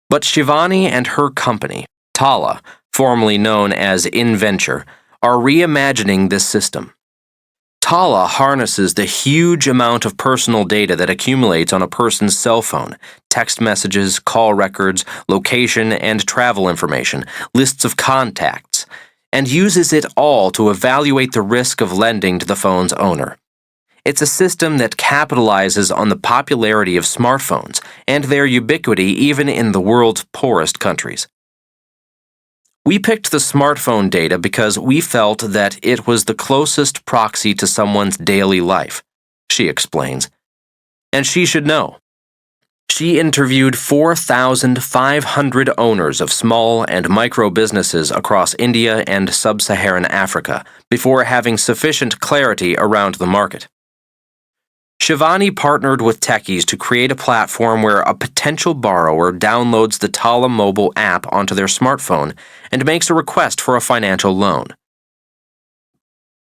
But Shivani and her company, Tala, formerly known as InVenture, are reimagining this system. Tala harnesses the huge amount of personal data that accumulates on a person's cell phone: text messages, call records, location and travel information, lists of contacts, and uses it all to evaluate the risk of lending to the phone's owner. It's a system that capitalizes on the popularity of smartphones and their ubiquity even in the world's poorest countries. We picked the smartphone data because we felt that it was the closest proxy to someone's daily life, she explains. And she should know. She interviewed 4,500 owners of small and micro businesses across India and sub-Saharan Africa before having sufficient clarity around the market. Shivani partnered with Techies to create a platform where a potential borrower downloads the Tala mobile app onto their smartphone and makes a request for a financial loan.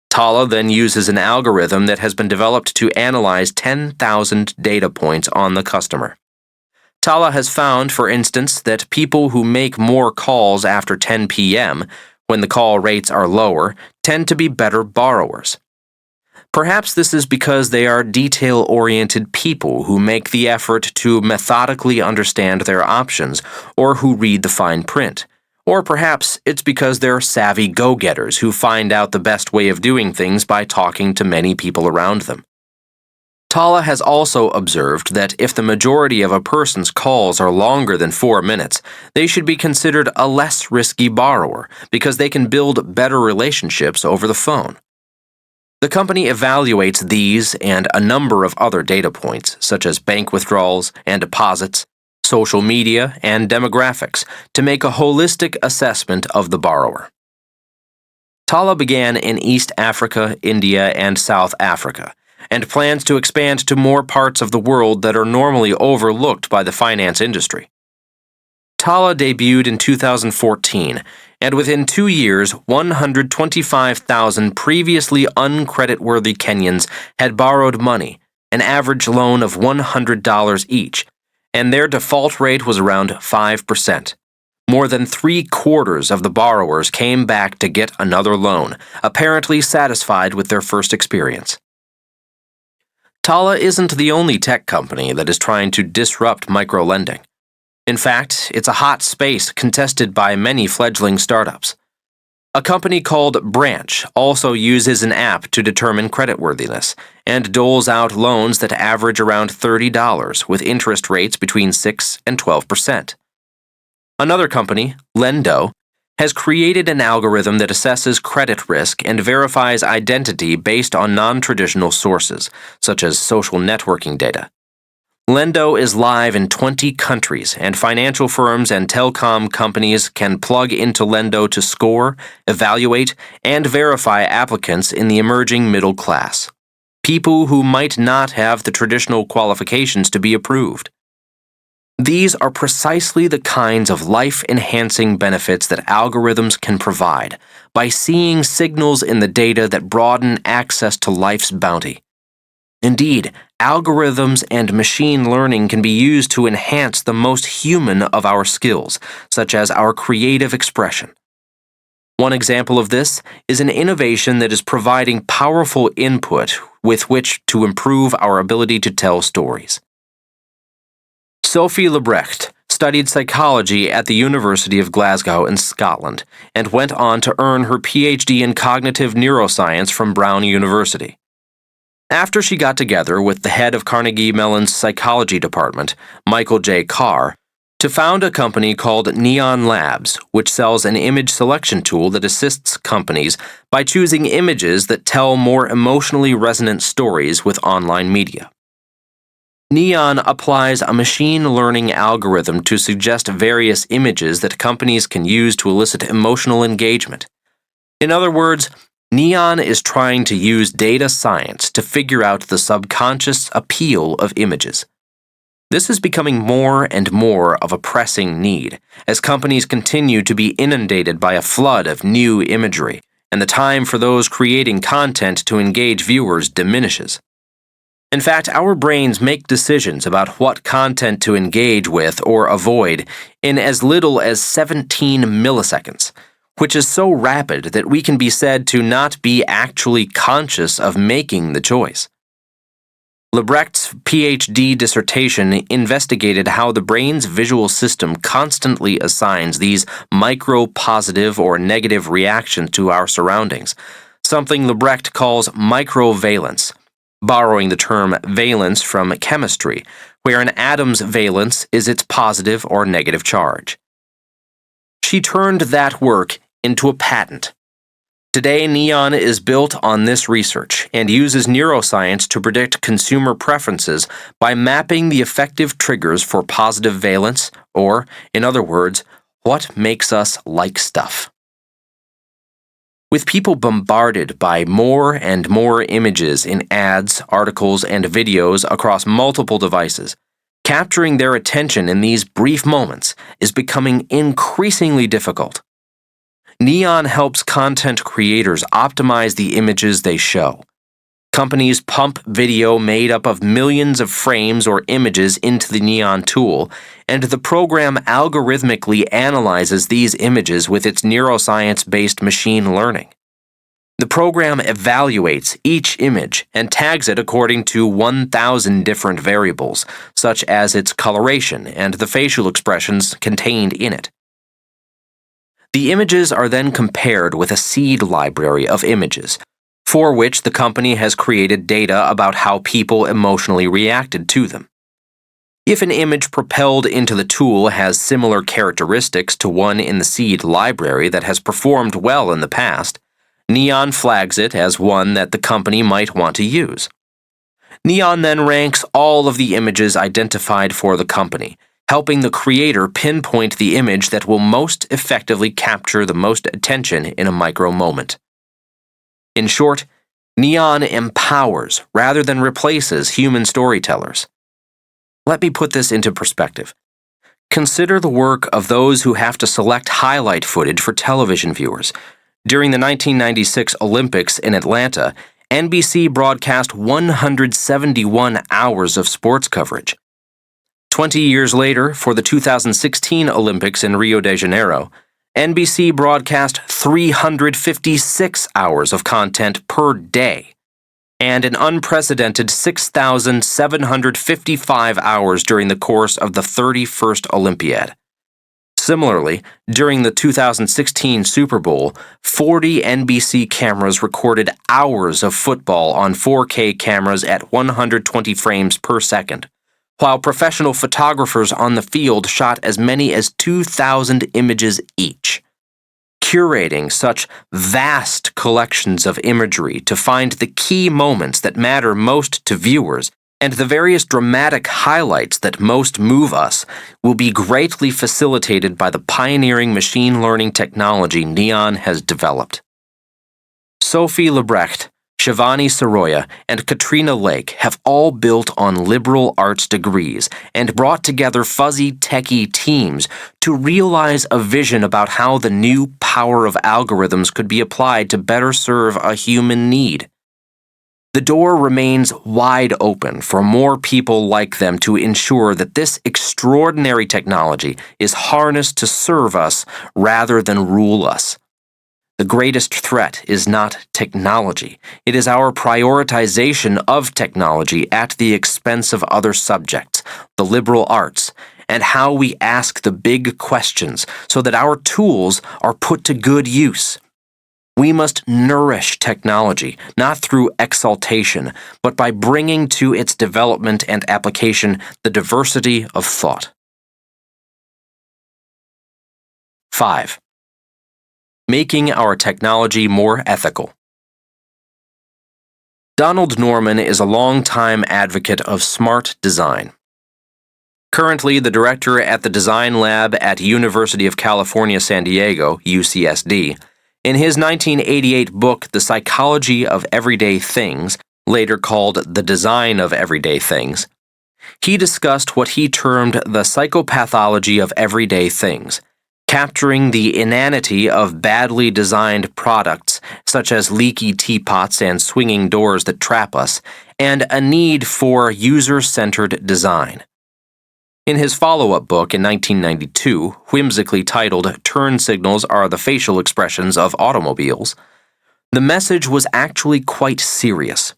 Tala then uses an algorithm that has been developed to analyze 10,000 data points on the customer. Tala has found, for instance, that people who make more calls after 10 p.m., when the call rates are lower, tend to be better borrowers. Perhaps this is because they are detail-oriented people who make the effort to methodically understand their options or who read the fine print. Or perhaps it's because they're savvy go-getters who find out the best way of doing things by talking to many people around them. Tala has also observed that if the majority of a person's calls are longer than 4 minutes, they should be considered a less risky borrower because they can build better relationships over the phone. The company evaluates these and a number of other data points, such as bank withdrawals and deposits, social media, and demographics, to make a holistic assessment of the borrower. Tala began in East Africa, India, and South Africa, and plans to expand to more parts of the world that are normally overlooked by the finance industry. Tala debuted in 2014, and within 2 years, 125,000 previously uncreditworthy Kenyans had borrowed money, an average loan of $100 each, and their default rate was around 5%. More than 3/4 of the borrowers came back to get another loan, apparently satisfied with their first experience. Tala isn't the only tech company that is trying to disrupt microlending. In fact, it's a hot space contested by many fledgling startups. A company called Branch also uses an app to determine creditworthiness and doles out loans that average around $30 with interest rates between 6 and 12%. Another company, Lendo, has created an algorithm that assesses credit risk and verifies identity based on non-traditional sources, such as social networking data. Lendo is live in 20 countries, and financial firms and telecom companies can plug into Lendo to score, evaluate, and verify applicants in the emerging middle class, people who might not have the traditional qualifications to be approved. These are precisely the kinds of life-enhancing benefits that algorithms can provide by seeing signals in the data that broaden access to life's bounty. Indeed, algorithms and machine learning can be used to enhance the most human of our skills, such as our creative expression. One example of this is an innovation that is providing powerful input with which to improve our ability to tell stories. Sophie Lebrecht studied psychology at the University of Glasgow in Scotland and went on to earn her PhD in cognitive neuroscience from Brown University. After she got together with the head of Carnegie Mellon's psychology department, Michael J. Carr, to found a company called Neon Labs, which sells an image selection tool that assists companies by choosing images that tell more emotionally resonant stories with online media. Neon applies a machine learning algorithm to suggest various images that companies can use to elicit emotional engagement. In other words, Neon is trying to use data science to figure out the subconscious appeal of images. This is becoming more and more of a pressing need as companies continue to be inundated by a flood of new imagery, and the time for those creating content to engage viewers diminishes. In fact, our brains make decisions about what content to engage with or avoid in as little as 17 milliseconds, which is so rapid that we can be said to not be actually conscious of making the choice. Lebrecht's PhD dissertation investigated how the brain's visual system constantly assigns these micro-positive or negative reactions to our surroundings, something Lebrecht calls microvalence, borrowing the term valence from chemistry, where an atom's valence is its positive or negative charge. She turned that work into a patent. Today, Neon is built on this research and uses neuroscience to predict consumer preferences by mapping the effective triggers for positive valence, or, in other words, what makes us like stuff. With people bombarded by more and more images in ads, articles, and videos across multiple devices, capturing their attention in these brief moments is becoming increasingly difficult. Neon helps content creators optimize the images they show. Companies pump video made up of millions of frames or images into the Neon tool, and the program algorithmically analyzes these images with its neuroscience-based machine learning. The program evaluates each image and tags it according to 1,000 different variables, such as its coloration and the facial expressions contained in it. The images are then compared with a seed library of images, for which the company has created data about how people emotionally reacted to them. If an image propelled into the tool has similar characteristics to one in the seed library that has performed well in the past, Neon flags it as one that the company might want to use. Neon then ranks all of the images identified for the company, helping the creator pinpoint the image that will most effectively capture the most attention in a micro moment. In short, Neon empowers rather than replaces human storytellers. Let me put this into perspective. Consider the work of those who have to select highlight footage for television viewers. During the 1996 Olympics in Atlanta, NBC broadcast 171 hours of sports coverage. 20 years later, for the 2016 Olympics in Rio de Janeiro, NBC broadcast 356 hours of content per day, and an unprecedented 6,755 hours during the course of the 31st Olympiad. Similarly, during the 2016 Super Bowl, 40 NBC cameras recorded hours of football on 4K cameras at 120 frames per second, while professional photographers on the field shot as many as 2,000 images each. Curating such vast collections of imagery to find the key moments that matter most to viewers and the various dramatic highlights that most move us will be greatly facilitated by the pioneering machine learning technology Neon has developed. Sophie Lebrecht, Shivani Saroya, and Katrina Lake have all built on liberal arts degrees and brought together fuzzy techie teams to realize a vision about how the new power of algorithms could be applied to better serve a human need. The door remains wide open for more people like them to ensure that this extraordinary technology is harnessed to serve us rather than rule us. The greatest threat is not technology. It is our prioritization of technology at the expense of other subjects, the liberal arts, and how we ask the big questions so that our tools are put to good use. We must nourish technology, not through exaltation, but by bringing to its development and application the diversity of thought. 5. Making our technology more ethical. Donald Norman is a longtime advocate of smart design. Currently the director at the Design Lab at University of California, San Diego, UCSD, in his 1988 book, The Psychology of Everyday Things, later called The Design of Everyday Things, he discussed what he termed the psychopathology of everyday things, capturing the inanity of badly designed products such as leaky teapots and swinging doors that trap us, and a need for user-centered design. In his follow-up book in 1992, whimsically titled "Turn Signals Are the Facial Expressions of Automobiles," the message was actually quite serious.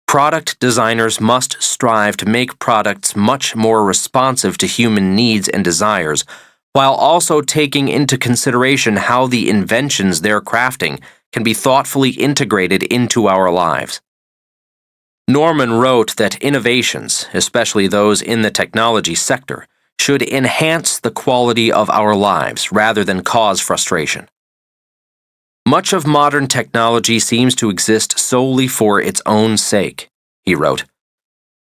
Product designers must strive to make products much more responsive to human needs and desires, while also taking into consideration how the inventions they're crafting can be thoughtfully integrated into our lives. Norman wrote that innovations, especially those in the technology sector, should enhance the quality of our lives rather than cause frustration. Much of modern technology seems to exist solely for its own sake, he wrote,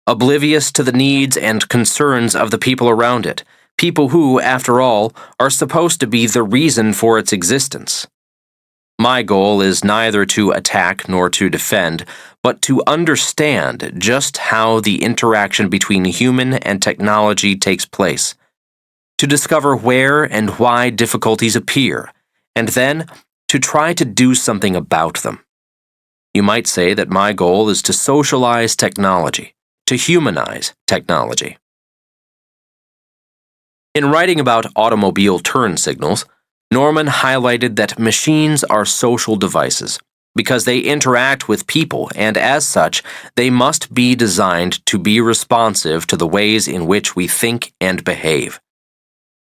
oblivious to the needs and concerns of the people around it, people who, after all, are supposed to be the reason for its existence. My goal is neither to attack nor to defend, but to understand just how the interaction between human and technology takes place, to discover where and why difficulties appear, and then to try to do something about them. You might say that my goal is to socialize technology, to humanize technology. In writing about automobile turn signals, Norman highlighted that machines are social devices because they interact with people, and as such, they must be designed to be responsive to the ways in which we think and behave.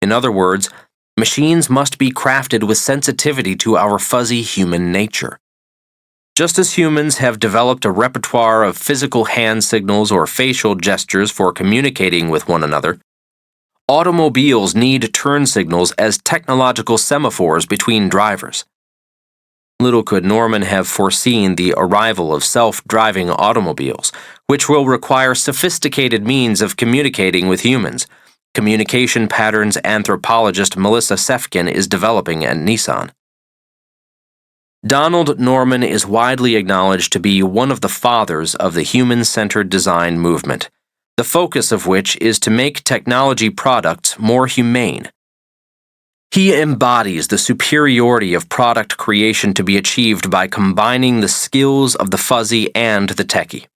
In other words, machines must be crafted with sensitivity to our fuzzy human nature. Just as humans have developed a repertoire of physical hand signals or facial gestures for communicating with one another, automobiles need turn signals as technological semaphores between drivers. Little could Norman have foreseen the arrival of self-driving automobiles, which will require sophisticated means of communicating with humans, communication patterns anthropologist Melissa Sefkin is developing at Nissan. Donald Norman is widely acknowledged to be one of the fathers of the human-centered design movement, the focus of which is to make technology products more humane. He embodies the superiority of product creation to be achieved by combining the skills of the fuzzy and the techie.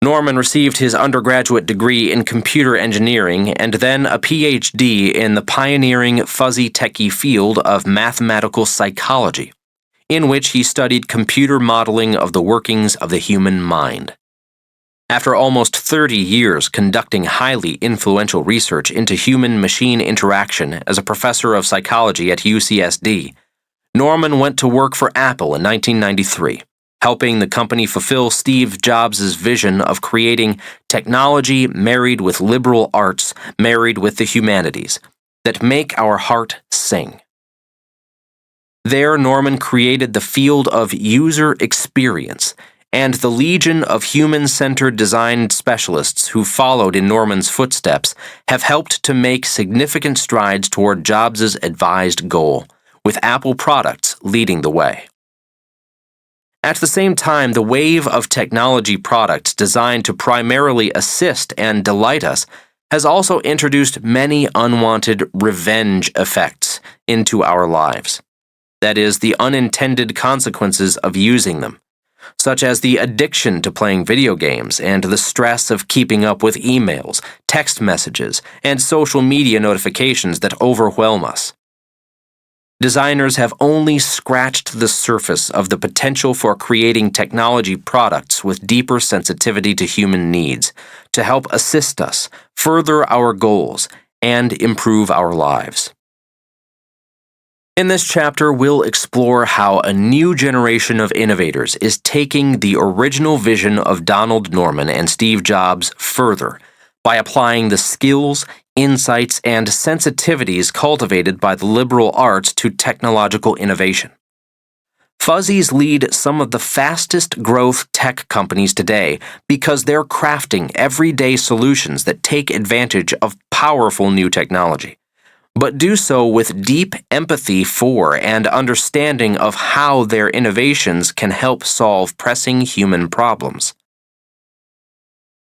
Norman received his undergraduate degree in computer engineering and then a PhD in the pioneering fuzzy techie field of mathematical psychology, in which he studied computer modeling of the workings of the human mind. After almost 30 years conducting highly influential research into human-machine interaction as a professor of psychology at UCSD, Norman went to work for Apple in 1993, helping the company fulfill Steve Jobs' vision of creating technology married with liberal arts, married with the humanities, that make our heart sing. There, Norman created the field of user experience, and the legion of human-centered design specialists who followed in Norman's footsteps have helped to make significant strides toward Jobs' advised goal, with Apple products leading the way. At the same time, the wave of technology products designed to primarily assist and delight us has also introduced many unwanted revenge effects into our lives. That is, the unintended consequences of using them, such as the addiction to playing video games and the stress of keeping up with emails, text messages, and social media notifications that overwhelm us. Designers have only scratched the surface of the potential for creating technology products with deeper sensitivity to human needs, to help assist us, further our goals, and improve our lives. In this chapter, we'll explore how a new generation of innovators is taking the original vision of Donald Norman and Steve Jobs further by applying the skills, insights, and sensitivities cultivated by the liberal arts to technological innovation. Fuzzies lead some of the fastest growth tech companies today because they're crafting everyday solutions that take advantage of powerful new technology, but do so with deep empathy for and understanding of how their innovations can help solve pressing human problems.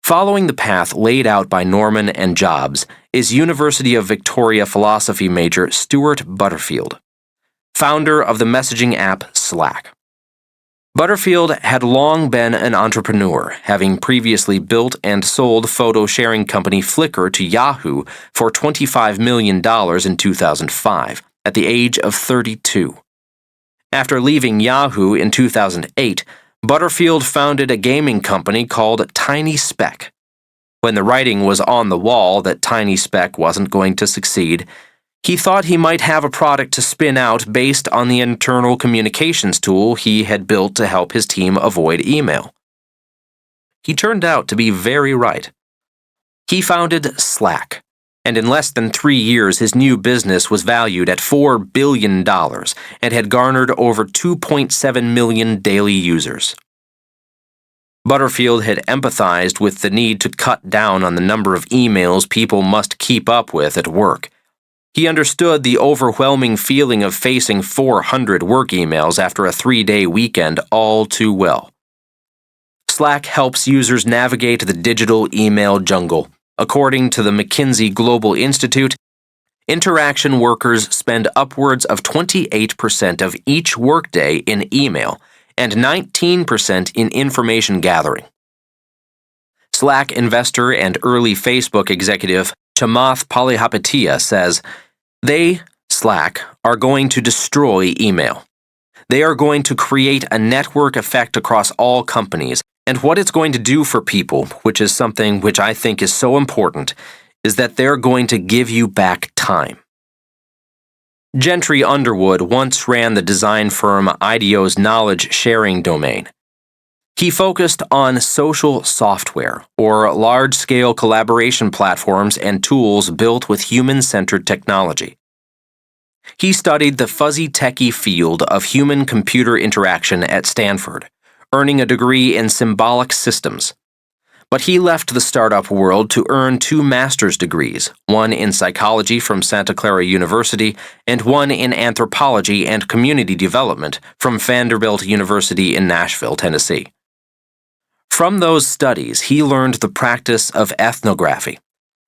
Following the path laid out by Norman and Jobs is University of Victoria philosophy major Stuart Butterfield, founder of the messaging app Slack. Butterfield had long been an entrepreneur, having previously built and sold photo-sharing company Flickr to Yahoo for $25 million in 2005, at the age of 32. After leaving Yahoo in 2008, Butterfield founded a gaming company called Tiny Speck. When the writing was on the wall that Tiny Speck wasn't going to succeed, he thought he might have a product to spin out based on the internal communications tool he had built to help his team avoid email. He turned out to be very right. He founded Slack, and in less than 3 years his new business was valued at $4 billion and had garnered over 2.7 million daily users. Butterfield had empathized with the need to cut down on the number of emails people must keep up with at work. He understood the overwhelming feeling of facing 400 work emails after a 3-day weekend all too well. Slack helps users navigate the digital email jungle. According to the McKinsey Global Institute, interaction workers spend upwards of 28% of each workday in email and 19% in information gathering. Slack investor and early Facebook executive Chamath Palihapitiya says, "They, Slack, are going to destroy email. They are going to create a network effect across all companies, and what it's going to do for people, which is something which I think is so important, is that they're going to give you back time." Gentry Underwood once ran the design firm IDEO's knowledge-sharing domain. He focused on social software, or large-scale collaboration platforms and tools built with human-centered technology. He studied the fuzzy techie field of human-computer interaction at Stanford, earning a degree in symbolic systems. But he left the startup world to earn 2 master's degrees, one in psychology from Santa Clara University and one in anthropology and community development from Vanderbilt University in Nashville, Tennessee. From those studies, he learned the practice of ethnography,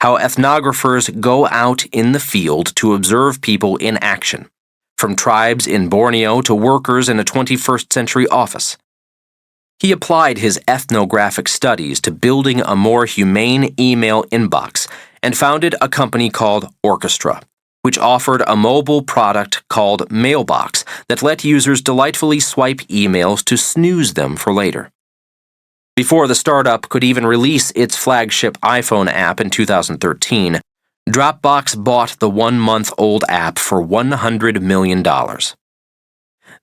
how ethnographers go out in the field to observe people in action, from tribes in Borneo to workers in a 21st century office. He applied his ethnographic studies to building a more humane email inbox and founded a company called Orchestra, which offered a mobile product called Mailbox that let users delightfully swipe emails to snooze them for later. Before the startup could even release its flagship iPhone app in 2013, Dropbox bought the 1-month-old app for $100 million.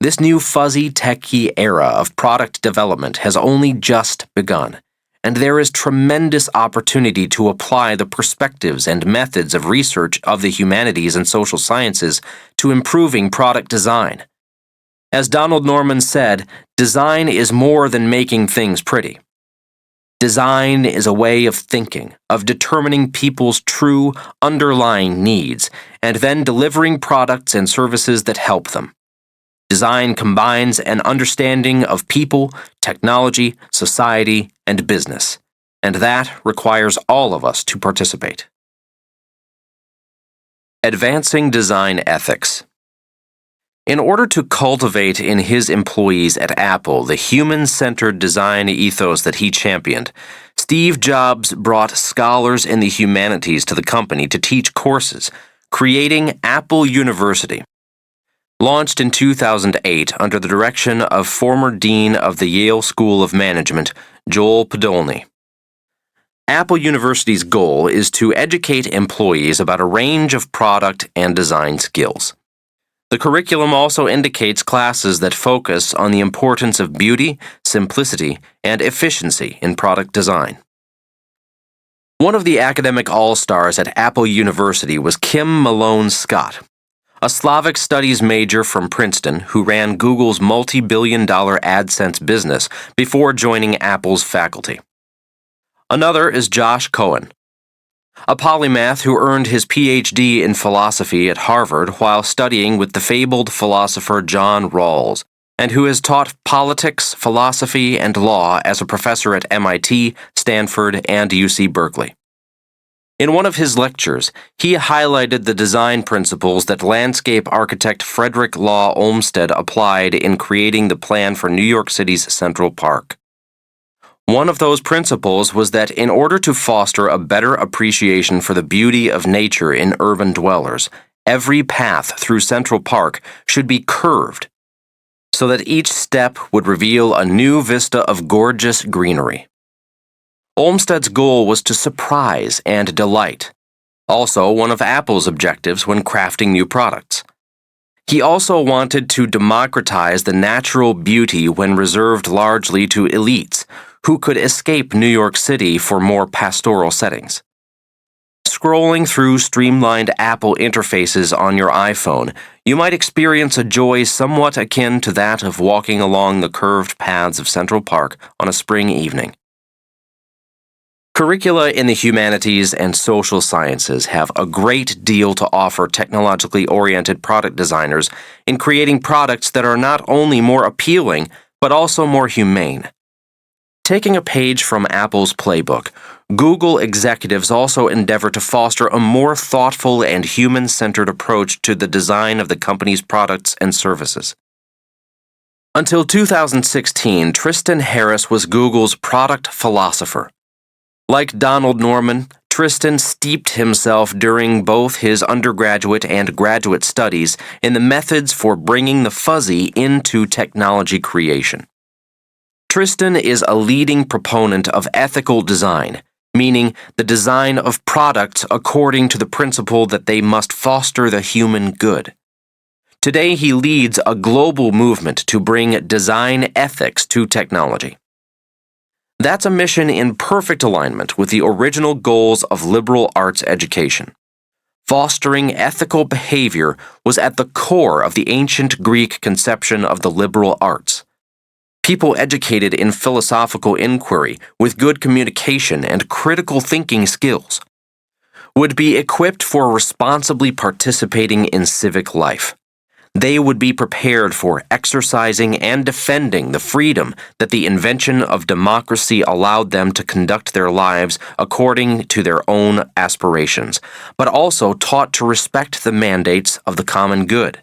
This new fuzzy techie era of product development has only just begun, and there is tremendous opportunity to apply the perspectives and methods of research of the humanities and social sciences to improving product design. As Donald Norman said, design is more than making things pretty. Design is a way of thinking, of determining people's true, underlying needs, and then delivering products and services that help them. Design combines an understanding of people, technology, society, and business, and that requires all of us to participate. Advancing design ethics. In order to cultivate in his employees at Apple the human-centered design ethos that he championed, Steve Jobs brought scholars in the humanities to the company to teach courses, creating Apple University. Launched in 2008 under the direction of former dean of the Yale School of Management, Joel Podolny. Apple University's goal is to educate employees about a range of product and design skills. The curriculum also indicates classes that focus on the importance of beauty, simplicity, and efficiency in product design. One of the academic all-stars at Apple University was Kim Malone Scott, a Slavic studies major from Princeton who ran Google's multi-billion-dollar AdSense business before joining Apple's faculty. Another is Josh Cohen, a polymath who earned his Ph.D. in philosophy at Harvard while studying with the fabled philosopher John Rawls, and who has taught politics, philosophy, and law as a professor at MIT, Stanford, and UC Berkeley. In one of his lectures, he highlighted the design principles that landscape architect Frederick Law Olmsted applied in creating the plan for New York City's Central Park. One of those principles was that in order to foster a better appreciation for the beauty of nature in urban dwellers, every path through Central Park should be curved so that each step would reveal a new vista of gorgeous greenery. Olmsted's goal was to surprise and delight, also one of Apple's objectives when crafting new products. He also wanted to democratize the natural beauty when reserved largely to elites who could escape New York City for more pastoral settings. Scrolling through streamlined Apple interfaces on your iPhone, you might experience a joy somewhat akin to that of walking along the curved paths of Central Park on a spring evening. Curricula in the humanities and social sciences have a great deal to offer technologically oriented product designers in creating products that are not only more appealing, but also more humane. Taking a page from Apple's playbook, Google executives also endeavor to foster a more thoughtful and human-centered approach to the design of the company's products and services. Until 2016, Tristan Harris was Google's product philosopher. Like Donald Norman, Tristan steeped himself during both his undergraduate and graduate studies in the methods for bringing the fuzzy into technology creation. Tristan is a leading proponent of ethical design, meaning the design of products according to the principle that they must foster the human good. Today he leads a global movement to bring design ethics to technology. That's a mission in perfect alignment with the original goals of liberal arts education. Fostering ethical behavior was at the core of the ancient Greek conception of the liberal arts. People educated in philosophical inquiry with good communication and critical thinking skills would be equipped for responsibly participating in civic life. They would be prepared for exercising and defending the freedom that the invention of democracy allowed them to conduct their lives according to their own aspirations, but also taught to respect the mandates of the common good.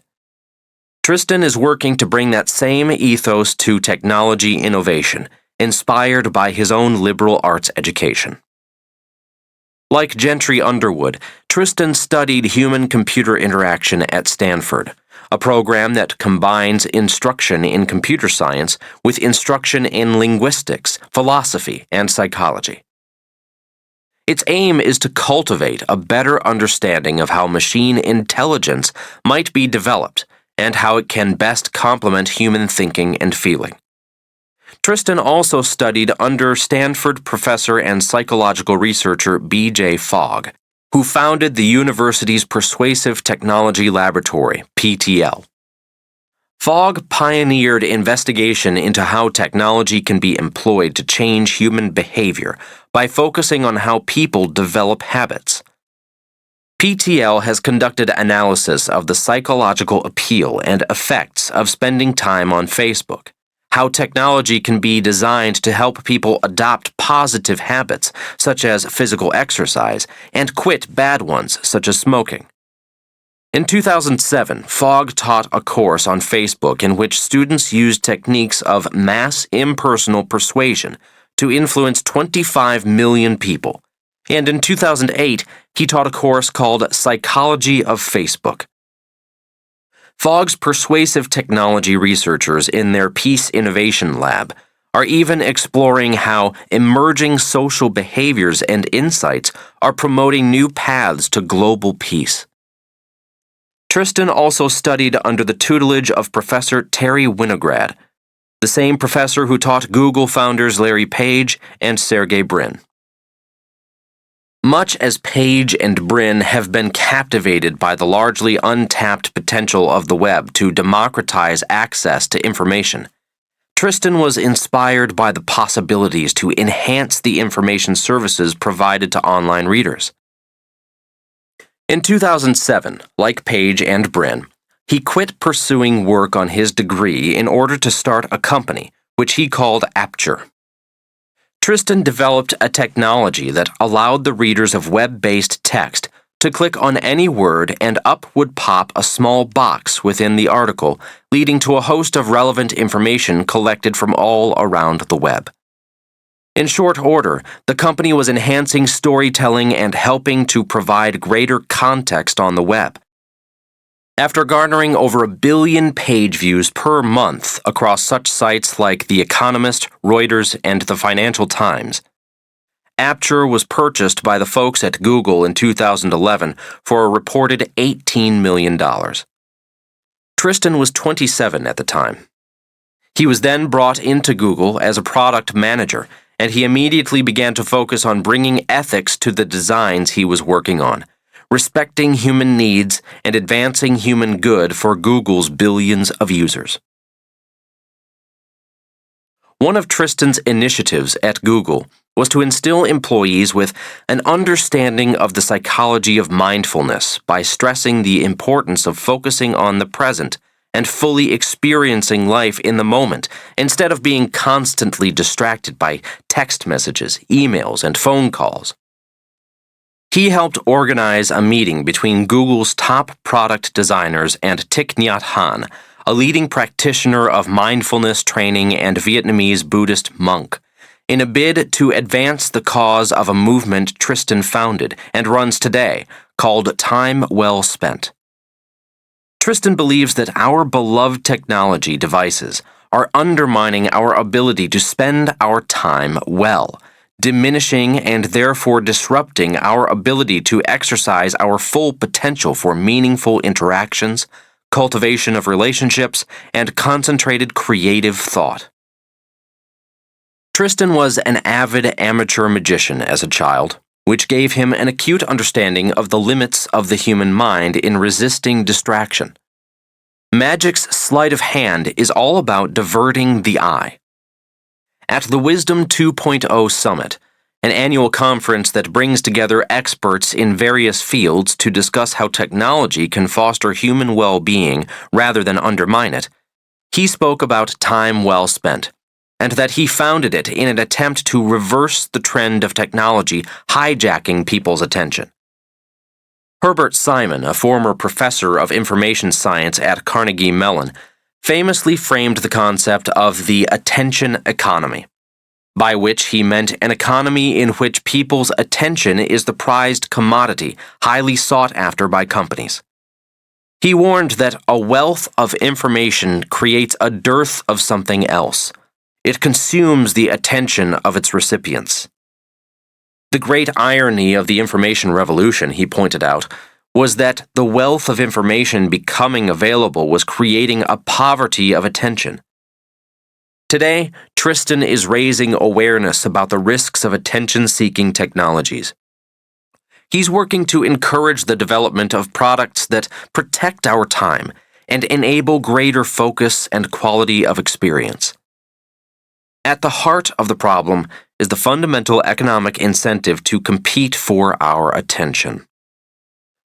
Tristan is working to bring that same ethos to technology innovation, inspired by his own liberal arts education. Like Gentry Underwood, Tristan studied human-computer interaction at Stanford, a program that combines instruction in computer science with instruction in linguistics, philosophy, and psychology. Its aim is to cultivate a better understanding of how machine intelligence might be developed and how it can best complement human thinking and feeling. Tristan also studied under Stanford professor and psychological researcher B.J. Fogg, who founded the university's Persuasive Technology Laboratory, PTL. Fogg pioneered investigation into how technology can be employed to change human behavior by focusing on how people develop habits. PTL has conducted analysis of the psychological appeal and effects of spending time on Facebook, how technology can be designed to help people adopt positive habits, such as physical exercise, and quit bad ones, such as smoking. In 2007, Fogg taught a course on Facebook in which students used techniques of mass impersonal persuasion to influence 25 million people. And in 2008, he taught a course called Psychology of Facebook. Fogg's persuasive technology researchers in their Peace Innovation Lab are even exploring how emerging social behaviors and insights are promoting new paths to global peace. Tristan also studied under the tutelage of Professor Terry Winograd, the same professor who taught Google founders Larry Page and Sergey Brin. Much as Page and Brin have been captivated by the largely untapped potential of the web to democratize access to information, Tristan was inspired by the possibilities to enhance the information services provided to online readers. In 2007, like Page and Brin, he quit pursuing work on his degree in order to start a company, which he called Apture. Tristan developed a technology that allowed the readers of web-based text to click on any word and up would pop a small box within the article, leading to a host of relevant information collected from all around the web. In short order, the company was enhancing storytelling and helping to provide greater context on the web. After garnering over 1 billion page views per month across such sites like The Economist, Reuters, and The Financial Times, Aperture was purchased by the folks at Google in 2011 for a reported $18 million. Tristan was 27 at the time. He was then brought into Google as a product manager, and he immediately began to focus on bringing ethics to the designs he was working on, respecting human needs and advancing human good for Google's billions of users. One of Tristan's initiatives at Google was to instill employees with an understanding of the psychology of mindfulness by stressing the importance of focusing on the present and fully experiencing life in the moment instead of being constantly distracted by text messages, emails, and phone calls. He helped organize a meeting between Google's top product designers and Thich Nhat Hanh, a leading practitioner of mindfulness training and Vietnamese Buddhist monk, in a bid to advance the cause of a movement Tristan founded and runs today called Time Well Spent. Tristan believes that our beloved technology devices are undermining our ability to spend our time well, diminishing and therefore disrupting our ability to exercise our full potential for meaningful interactions, cultivation of relationships, and concentrated creative thought. Tristan was an avid amateur magician as a child, which gave him an acute understanding of the limits of the human mind in resisting distraction. Magic's sleight of hand is all about diverting the eye. At the Wisdom 2.0 Summit, an annual conference that brings together experts in various fields to discuss how technology can foster human well-being rather than undermine it, he spoke about time well spent, and that he founded it in an attempt to reverse the trend of technology hijacking people's attention. Herbert Simon, a former professor of information science at Carnegie Mellon, famously framed the concept of the attention economy, by which he meant an economy in which people's attention is the prized commodity highly sought after by companies. He warned that a wealth of information creates a dearth of something else. It consumes the attention of its recipients. The great irony of the information revolution, he pointed out, was that the wealth of information becoming available was creating a poverty of attention. Today, Tristan is raising awareness about the risks of attention-seeking technologies. He's working to encourage the development of products that protect our time and enable greater focus and quality of experience. At the heart of the problem is the fundamental economic incentive to compete for our attention.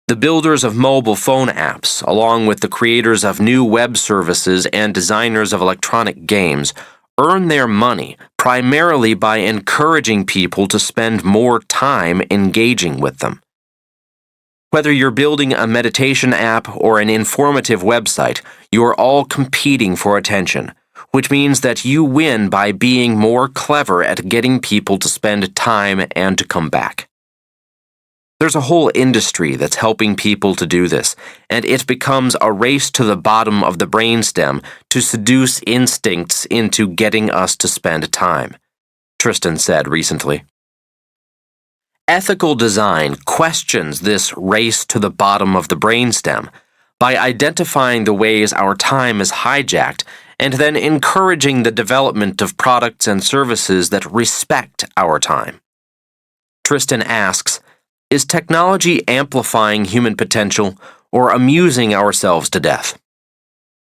The builders of mobile phone apps, along with the creators of new web services and designers of electronic games, earn their money primarily by encouraging people to spend more time engaging with them. Whether you're building a meditation app or an informative website, you're all competing for attention, which means that you win by being more clever at getting people to spend time and to come back. There's a whole industry that's helping people to do this, and it becomes a race to the bottom of the brainstem to seduce instincts into getting us to spend time, Tristan said recently. Ethical design questions this race to the bottom of the brainstem by identifying the ways our time is hijacked and then encouraging the development of products and services that respect our time. Tristan asks, is technology amplifying human potential or amusing ourselves to death?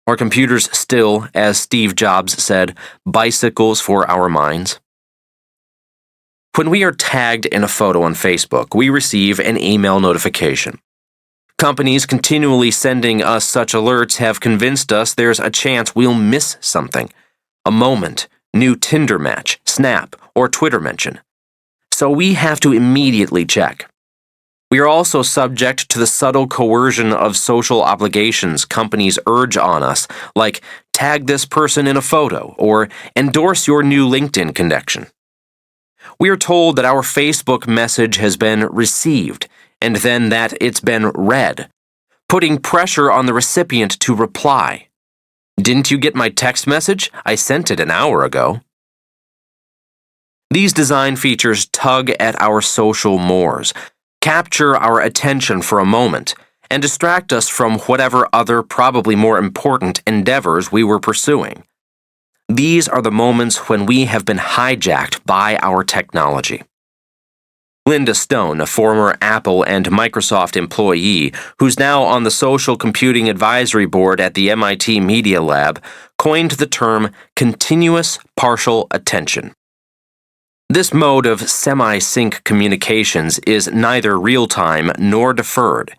Are computers still, as Steve Jobs said, bicycles for our minds? When we are tagged in a photo on Facebook, we receive an email notification. Companies continually sending us such alerts have convinced us there's a chance we'll miss something, a moment, new Tinder match, snap, or Twitter mention. So we have to immediately check. We are also subject to the subtle coercion of social obligations companies urge on us, like tag this person in a photo or endorse your new LinkedIn connection. We are told that our Facebook message has been received and then that it's been read, putting pressure on the recipient to reply. Didn't you get my text message? I sent it an hour ago. These design features tug at our social mores, capture our attention for a moment, and distract us from whatever other, probably more important endeavors we were pursuing. These are the moments when we have been hijacked by our technology. Linda Stone, a former Apple and Microsoft employee who's now on the Social Computing Advisory Board at the MIT Media Lab, coined the term continuous partial attention. This mode of semi-sync communications is neither real-time nor deferred.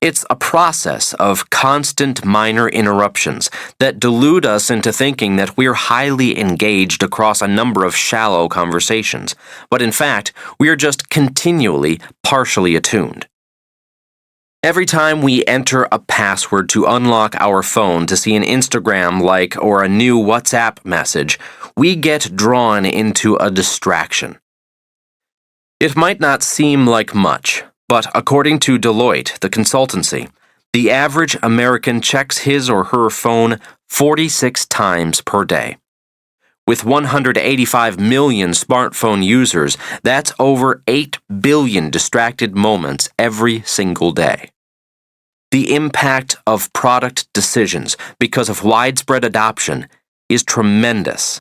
It's a process of constant minor interruptions that delude us into thinking that we're highly engaged across a number of shallow conversations, but in fact, we are just continually partially attuned. Every time we enter a password to unlock our phone to see an Instagram like or a new WhatsApp message, we get drawn into a distraction. It might not seem like much, but according to Deloitte, the consultancy, the average American checks his or her phone 46 times per day. With 185 million smartphone users, that's over 8 billion distracted moments every single day. The impact of product decisions because of widespread adoption is tremendous.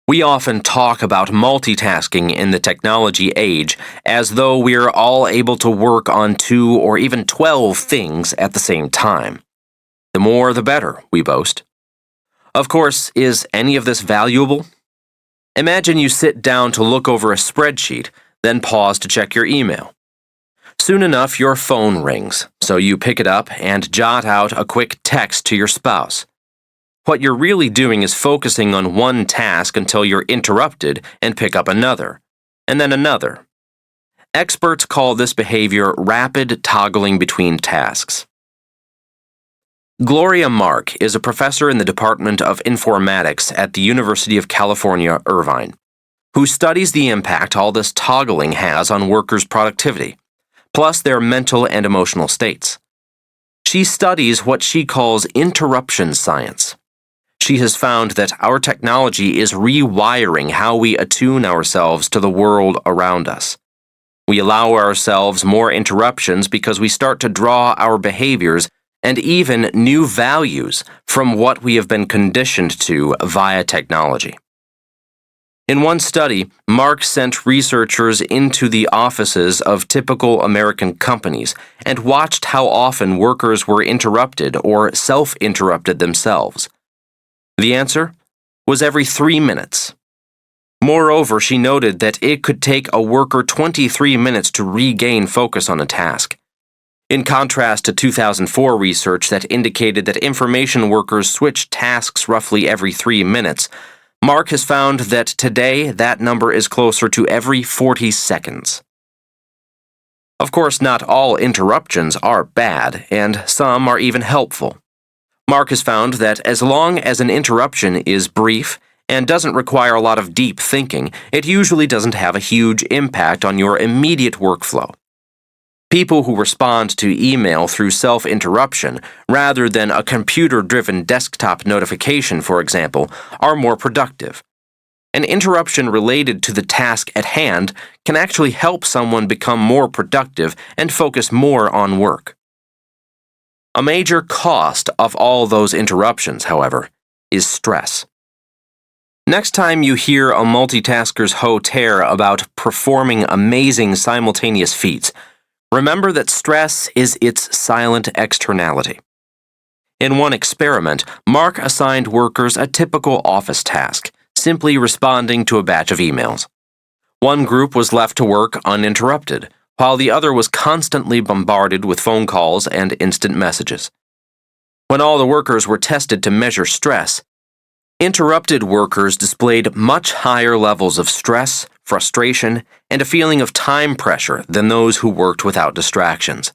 We often talk about multitasking in the technology age as though we're all able to work on 2 or even 12 things at the same time. The more the better, we boast. Of course, is any of this valuable? Imagine you sit down to look over a spreadsheet, then pause to check your email. Soon enough, your phone rings, so you pick it up and jot out a quick text to your spouse. What you're really doing is focusing on one task until you're interrupted and pick up another, and then another. Experts call this behavior rapid toggling between tasks. Gloria Mark is a professor in the Department of Informatics at the University of California, Irvine, who studies the impact all this toggling has on workers' productivity, plus their mental and emotional states. She studies what she calls interruption science. She has found that our technology is rewiring how we attune ourselves to the world around us. We allow ourselves more interruptions because we start to draw our behaviors and even new values from what we have been conditioned to via technology. In one study, Mark sent researchers into the offices of typical American companies and watched how often workers were interrupted or self-interrupted themselves. The answer was every 3 minutes. Moreover, she noted that it could take a worker 23 minutes to regain focus on a task. In contrast to 2004 research that indicated that information workers switch tasks roughly every 3 minutes, Mark has found that today that number is closer to every 40 seconds. Of course, not all interruptions are bad, and some are even helpful. Mark has found that as long as an interruption is brief and doesn't require a lot of deep thinking, it usually doesn't have a huge impact on your immediate workflow. People who respond to email through self-interruption, rather than a computer-driven desktop notification, for example, are more productive. An interruption related to the task at hand can actually help someone become more productive and focus more on work. A major cost of all those interruptions, however, is stress. Next time you hear a multitasker's hauteur about performing amazing simultaneous feats, remember that stress is its silent externality. In one experiment, Mark assigned workers a typical office task, simply responding to a batch of emails. One group was left to work uninterrupted, while the other was constantly bombarded with phone calls and instant messages. When all the workers were tested to measure stress, Interrupted workers displayed much higher levels of stress, frustration, and a feeling of time pressure than those who worked without distractions.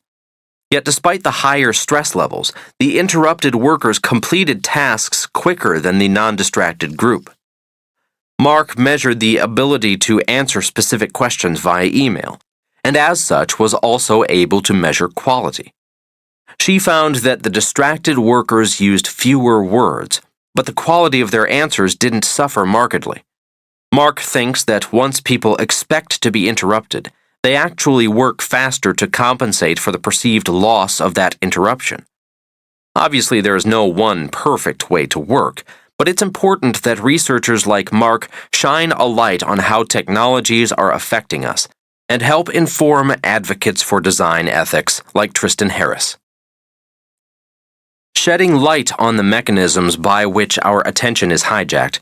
Yet despite the higher stress levels, the interrupted workers completed tasks quicker than the non-distracted group. Mark measured the ability to answer specific questions via email, and as such was also able to measure quality. She found that the distracted workers used fewer words, but the quality of their answers didn't suffer markedly. Mark thinks that once people expect to be interrupted, they actually work faster to compensate for the perceived loss of that interruption. Obviously, there is no one perfect way to work, but it's important that researchers like Mark shine a light on how technologies are affecting us and help inform advocates for design ethics like Tristan Harris. Shedding light on the mechanisms by which our attention is hijacked,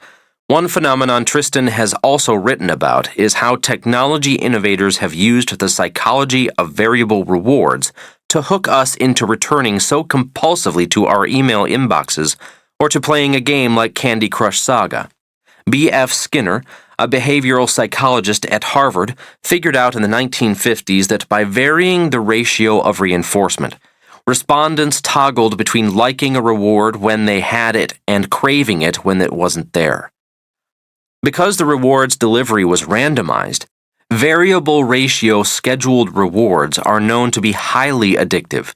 one phenomenon Tristan has also written about is how technology innovators have used the psychology of variable rewards to hook us into returning so compulsively to our email inboxes or to playing a game like Candy Crush Saga. B.F. Skinner, a behavioral psychologist at Harvard, figured out in the 1950s that by varying the ratio of reinforcement, respondents toggled between liking a reward when they had it and craving it when it wasn't there. Because the reward's delivery was randomized, variable ratio scheduled rewards are known to be highly addictive.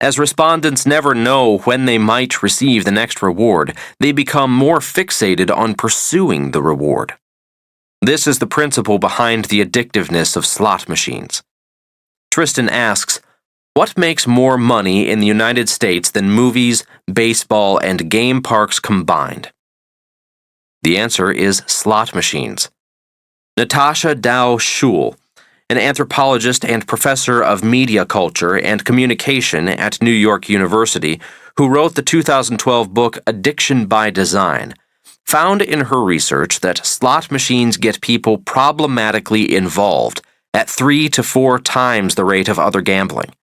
As respondents never know when they might receive the next reward, they become more fixated on pursuing the reward. This is the principle behind the addictiveness of slot machines. Tristan asks, what makes more money in the United States than movies, baseball, and game parks combined? The answer is slot machines. Natasha Dow-Schul, an anthropologist and professor of media culture and communication at New York University, who wrote the 2012 book Addiction by Design, found in her research that slot machines get people problematically involved at 3 to 4 times the rate of other gambling.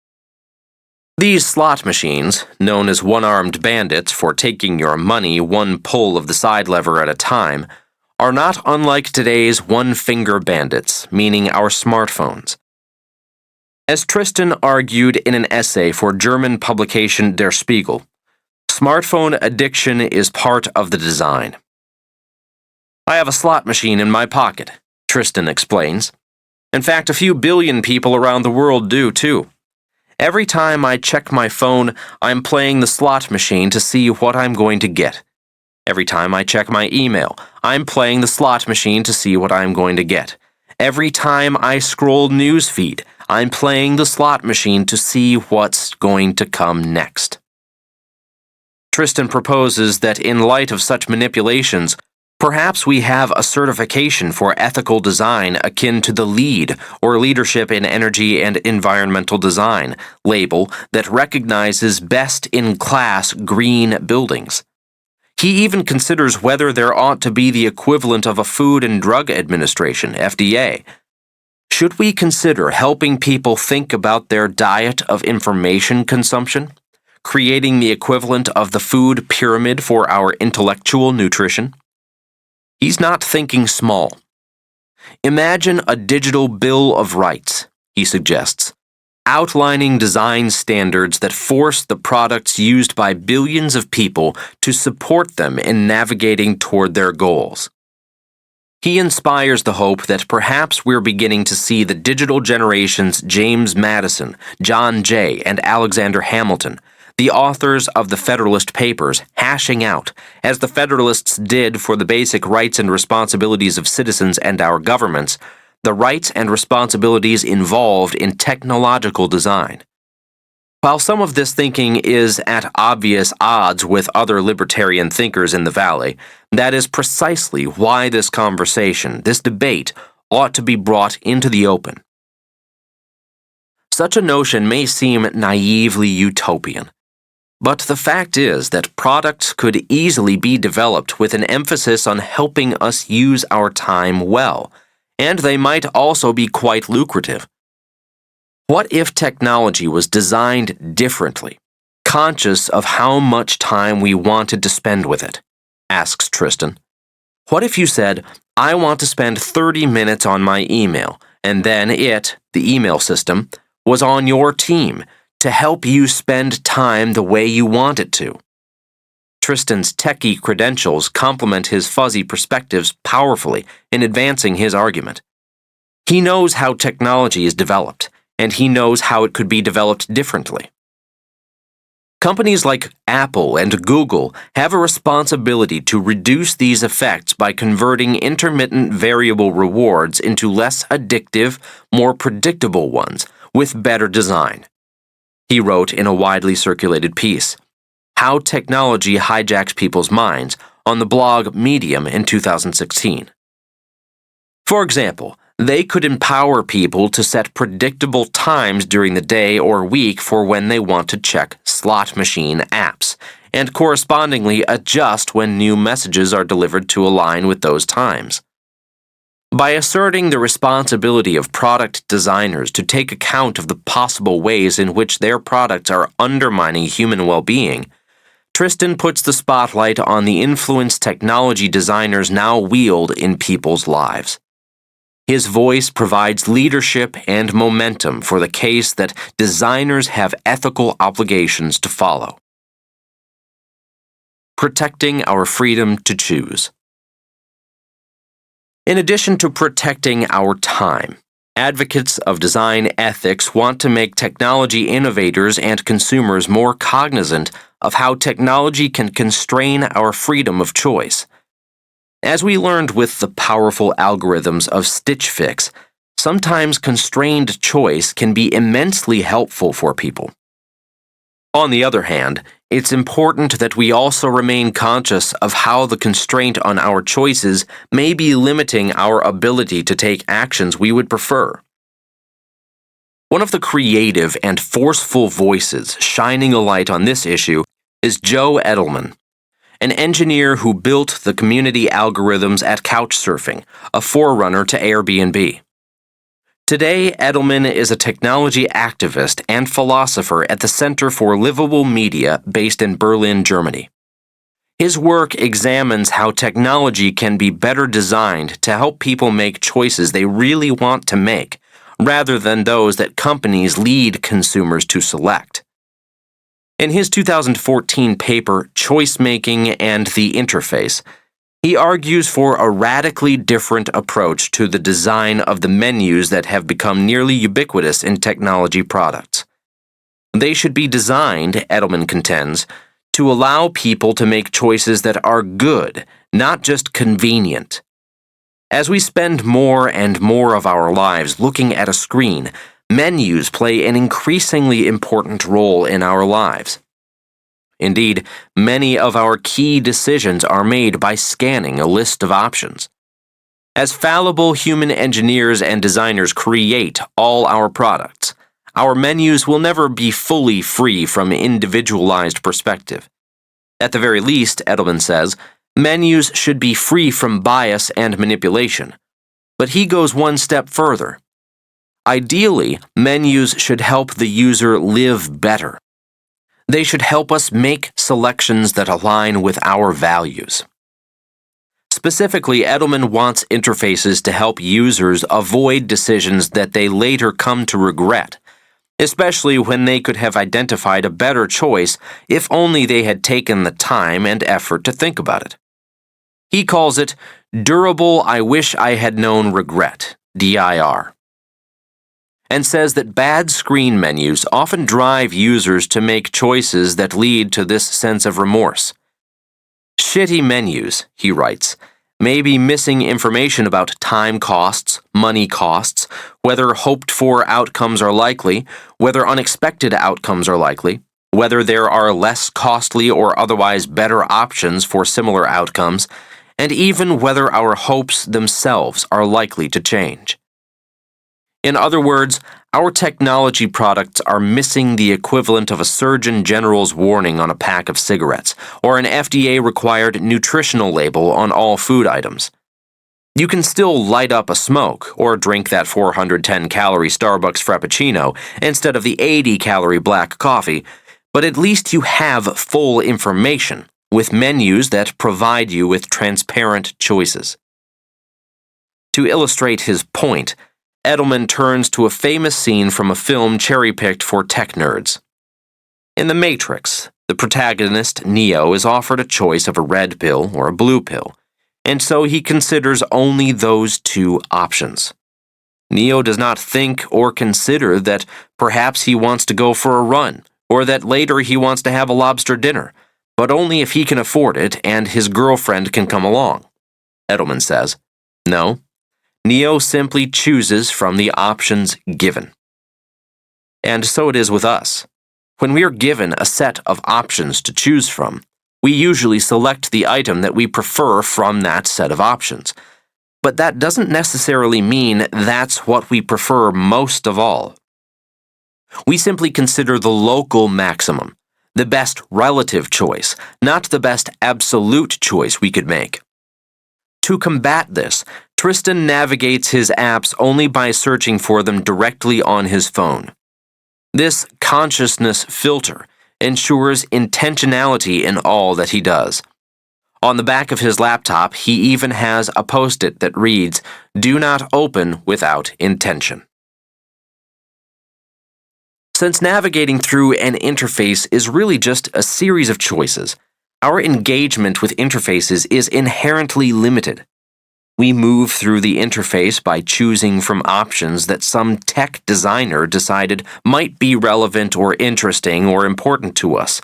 These slot machines, known as one-armed bandits for taking your money one pull of the side lever at a time, are not unlike today's one-finger bandits, meaning our smartphones. As Tristan argued in an essay for German publication Der Spiegel, smartphone addiction is part of the design. I have a slot machine in my pocket, Tristan explains. In fact, a few billion people around the world do, too. Every time I check my phone, I'm playing the slot machine to see what I'm going to get. Every time I check my email, I'm playing the slot machine to see what I'm going to get. Every time I scroll newsfeed, I'm playing the slot machine to see what's going to come next. Tristan proposes that in light of such manipulations, perhaps we have a certification for ethical design akin to the LEED, or Leadership in Energy and Environmental Design, label that recognizes best-in-class green buildings. He even considers whether there ought to be the equivalent of a Food and Drug Administration, FDA. Should we consider helping people think about their diet of information consumption, creating the equivalent of the food pyramid for our intellectual nutrition? He's not thinking small. Imagine a digital Bill of Rights, he suggests, outlining design standards that force the products used by billions of people to support them in navigating toward their goals. He inspires the hope that perhaps we're beginning to see the digital generation's James Madison, John Jay, and Alexander Hamilton, the authors of the Federalist Papers, hashing out, as the Federalists did for the basic rights and responsibilities of citizens and our governments, the rights and responsibilities involved in technological design. While some of this thinking is at obvious odds with other libertarian thinkers in the Valley, that is precisely why this conversation, this debate, ought to be brought into the open. Such a notion may seem naively utopian, but the fact is that products could easily be developed with an emphasis on helping us use our time well, and they might also be quite lucrative. What if technology was designed differently, conscious of how much time we wanted to spend with it? asks Tristan. What if you said, I want to spend 30 minutes on my email, and then it, the email system, was on your team to help you spend time the way you want it to? Tristan's techie credentials complement his fuzzy perspectives powerfully in advancing his argument. He knows how technology is developed, and he knows how it could be developed differently. Companies like Apple and Google have a responsibility to reduce these effects by converting intermittent variable rewards into less addictive, more predictable ones with better design. He wrote in a widely circulated piece, How Technology Hijacks People's Minds, on the blog Medium in 2016. For example, they could empower people to set predictable times during the day or week for when they want to check slot machine apps, and correspondingly adjust when new messages are delivered to align with those times. By asserting the responsibility of product designers to take account of the possible ways in which their products are undermining human well-being, Tristan puts the spotlight on the influence technology designers now wield in people's lives. His voice provides leadership and momentum for the case that designers have ethical obligations to follow. Protecting our freedom to choose. In addition to protecting our time, advocates of design ethics want to make technology innovators and consumers more cognizant of how technology can constrain our freedom of choice. As we learned with the powerful algorithms of Stitch Fix, sometimes constrained choice can be immensely helpful for people. On the other hand, it's important that we also remain conscious of how the constraint on our choices may be limiting our ability to take actions we would prefer. One of the creative and forceful voices shining a light on this issue is Joe Edelman, an engineer who built the community algorithms at Couchsurfing, a forerunner to Airbnb. Today, Edelman is a technology activist and philosopher at the Center for Livable Media based in Berlin, Germany. His work examines how technology can be better designed to help people make choices they really want to make, rather than those that companies lead consumers to select. In his 2014 paper, Choice Making and the Interface, he argues for a radically different approach to the design of the menus that have become nearly ubiquitous in technology products. They should be designed, Edelman contends, to allow people to make choices that are good, not just convenient. As we spend more and more of our lives looking at a screen, menus play an increasingly important role in our lives. Indeed, many of our key decisions are made by scanning a list of options. As fallible human engineers and designers create all our products, our menus will never be fully free from individualized perspective. At the very least, Edelman says, menus should be free from bias and manipulation. But he goes one step further. Ideally, menus should help the user live better. They should help us make selections that align with our values. Specifically, Edelman wants interfaces to help users avoid decisions that they later come to regret, especially when they could have identified a better choice if only they had taken the time and effort to think about it. He calls it durable I wish I had known regret, DIR, and says that bad screen menus often drive users to make choices that lead to this sense of remorse. Shitty menus, he writes, may be missing information about time costs, money costs, whether hoped-for outcomes are likely, whether unexpected outcomes are likely, whether there are less costly or otherwise better options for similar outcomes, and even whether our hopes themselves are likely to change. In other words, our technology products are missing the equivalent of a Surgeon General's warning on a pack of cigarettes, or an FDA-required nutritional label on all food items. You can still light up a smoke, or drink that 410-calorie Starbucks Frappuccino instead of the 80-calorie black coffee, but at least you have full information, with menus that provide you with transparent choices. To illustrate his point, Edelman turns to a famous scene from a film cherry-picked for tech nerds. In The Matrix, the protagonist, Neo, is offered a choice of a red pill or a blue pill, and so he considers only those two options. Neo does not think or consider that perhaps he wants to go for a run, or that later he wants to have a lobster dinner, but only if he can afford it and his girlfriend can come along. Edelman says, no, Neo simply chooses from the options given. And so it is with us. When we are given a set of options to choose from, we usually select the item that we prefer from that set of options. But that doesn't necessarily mean that's what we prefer most of all. We simply consider the local maximum, the best relative choice, not the best absolute choice we could make. To combat this, Tristan navigates his apps only by searching for them directly on his phone. This consciousness filter ensures intentionality in all that he does. On the back of his laptop, he even has a post-it that reads, "Do not open without intention." Since navigating through an interface is really just a series of choices, our engagement with interfaces is inherently limited. We move through the interface by choosing from options that some tech designer decided might be relevant or interesting or important to us.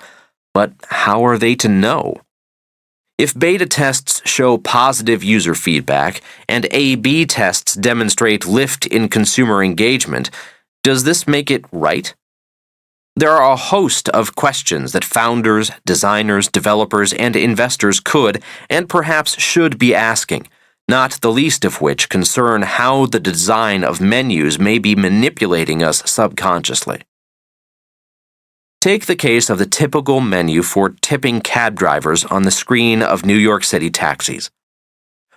But how are they to know? If beta tests show positive user feedback and A/B tests demonstrate lift in consumer engagement, does this make it right? There are a host of questions that founders, designers, developers, and investors could and perhaps should be asking, not the least of which concern how the design of menus may be manipulating us subconsciously. Take the case of the typical menu for tipping cab drivers on the screen of New York City taxis.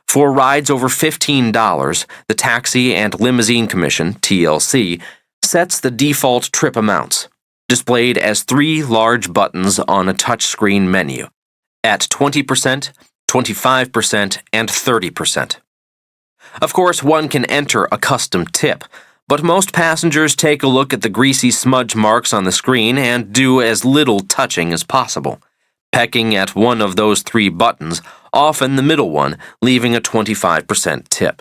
For rides over $15, the Taxi and Limousine Commission, TLC, sets the default trip amounts, displayed as 3 large buttons on a touchscreen menu, at 20%, 25%, and 30%. Of course, one can enter a custom tip, but most passengers take a look at the greasy smudge marks on the screen and do as little touching as possible, pecking at one of those 3 buttons, often the middle one, leaving a 25% tip.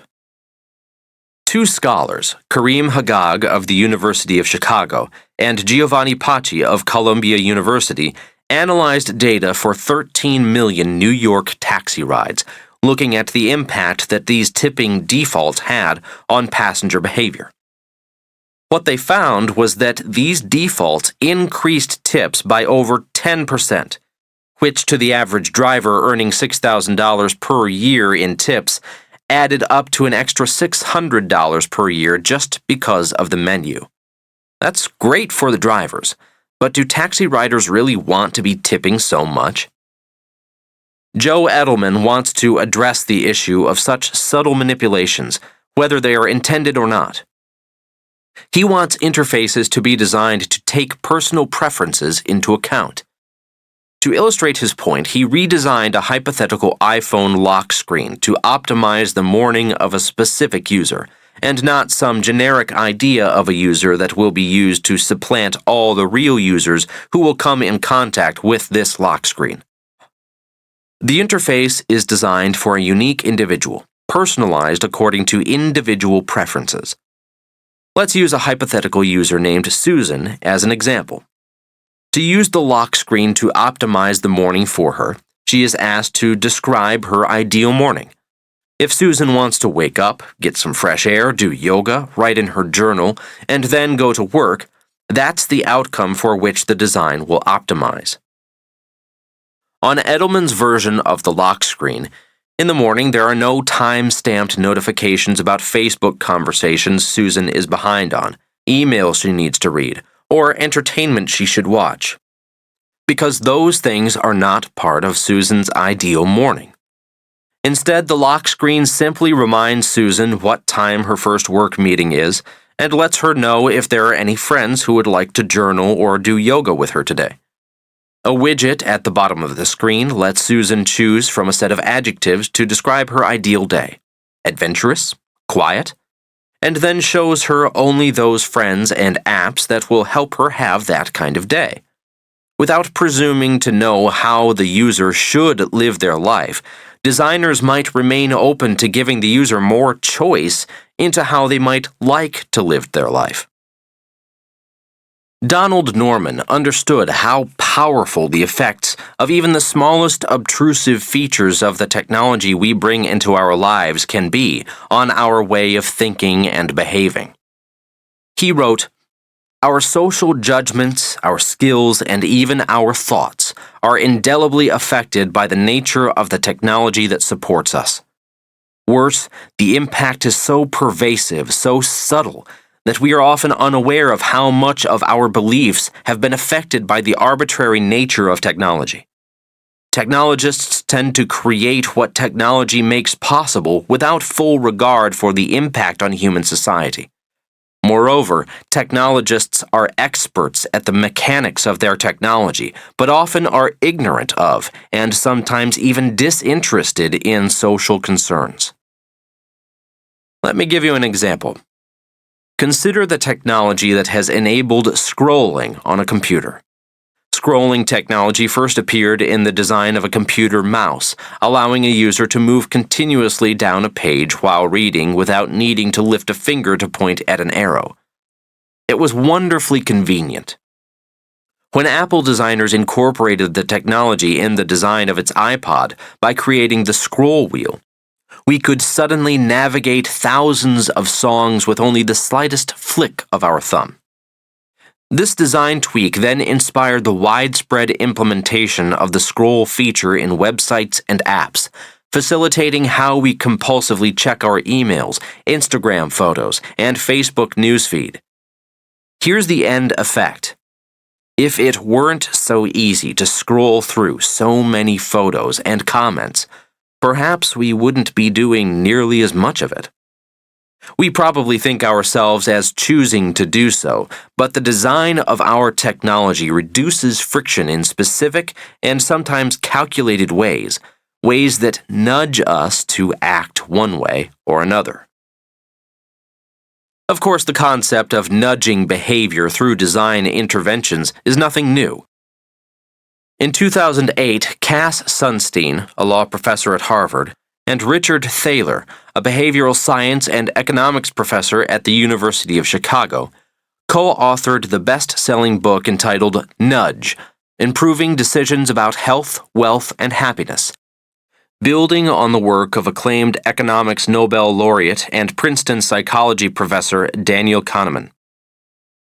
2 scholars, Kareem Haggag of the University of Chicago and Giovanni Paci of Columbia University, analyzed data for 13 million New York taxi rides, looking at the impact that these tipping defaults had on passenger behavior. What they found was that these defaults increased tips by over 10%, which to the average driver earning $6,000 per year in tips added up to an extra $600 per year just because of the menu. That's great for the drivers, but do taxi riders really want to be tipping so much? Joe Edelman wants to address the issue of such subtle manipulations, whether they are intended or not. He wants interfaces to be designed to take personal preferences into account. To illustrate his point, he redesigned a hypothetical iPhone lock screen to optimize the morning of a specific user, and not some generic idea of a user that will be used to supplant all the real users who will come in contact with this lock screen. The interface is designed for a unique individual, personalized according to individual preferences. Let's use a hypothetical user named Susan as an example. To use the lock screen to optimize the morning for her, she is asked to describe her ideal morning. If Susan wants to wake up, get some fresh air, do yoga, write in her journal, and then go to work, that's the outcome for which the design will optimize. On Edelman's version of the lock screen, in the morning there are no time-stamped notifications about Facebook conversations Susan is behind on, emails she needs to read, or entertainment she should watch. Because those things are not part of Susan's ideal morning. Instead, the lock screen simply reminds Susan what time her first work meeting is and lets her know if there are any friends who would like to journal or do yoga with her today. A widget at the bottom of the screen lets Susan choose from a set of adjectives to describe her ideal day: adventurous, quiet, and then shows her only those friends and apps that will help her have that kind of day. Without presuming to know how the user should live their life, designers might remain open to giving the user more choice into how they might like to live their life. Donald Norman understood how powerful the effects of even the smallest obtrusive features of the technology we bring into our lives can be on our way of thinking and behaving. He wrote, "Our social judgments, our skills, and even our thoughts are indelibly affected by the nature of the technology that supports us. Worse, the impact is so pervasive, so subtle, that we are often unaware of how much of our beliefs have been affected by the arbitrary nature of technology. Technologists tend to create what technology makes possible without full regard for the impact on human society. Moreover, technologists are experts at the mechanics of their technology, but often are ignorant of, and sometimes even disinterested in, social concerns." Let me give you an example. Consider the technology that has enabled scrolling on a computer. Scrolling technology first appeared in the design of a computer mouse, allowing a user to move continuously down a page while reading without needing to lift a finger to point at an arrow. It was wonderfully convenient. When Apple designers incorporated the technology in the design of its iPod by creating the scroll wheel, we could suddenly navigate thousands of songs with only the slightest flick of our thumb. This design tweak then inspired the widespread implementation of the scroll feature in websites and apps, facilitating how we compulsively check our emails, Instagram photos, and Facebook newsfeed. Here's the end effect. If it weren't so easy to scroll through so many photos and comments, perhaps we wouldn't be doing nearly as much of it. We probably think ourselves as choosing to do so, but the design of our technology reduces friction in specific and sometimes calculated ways that nudge us to act one way or another. Of course, the concept of nudging behavior through design interventions is nothing new. In 2008, Cass Sunstein, a law professor at Harvard, and Richard Thaler, a behavioral science and economics professor at the University of Chicago, co-authored the best-selling book entitled Nudge: Improving Decisions About Health, Wealth, and Happiness. Building on the work of acclaimed economics Nobel laureate and Princeton psychology professor Daniel Kahneman.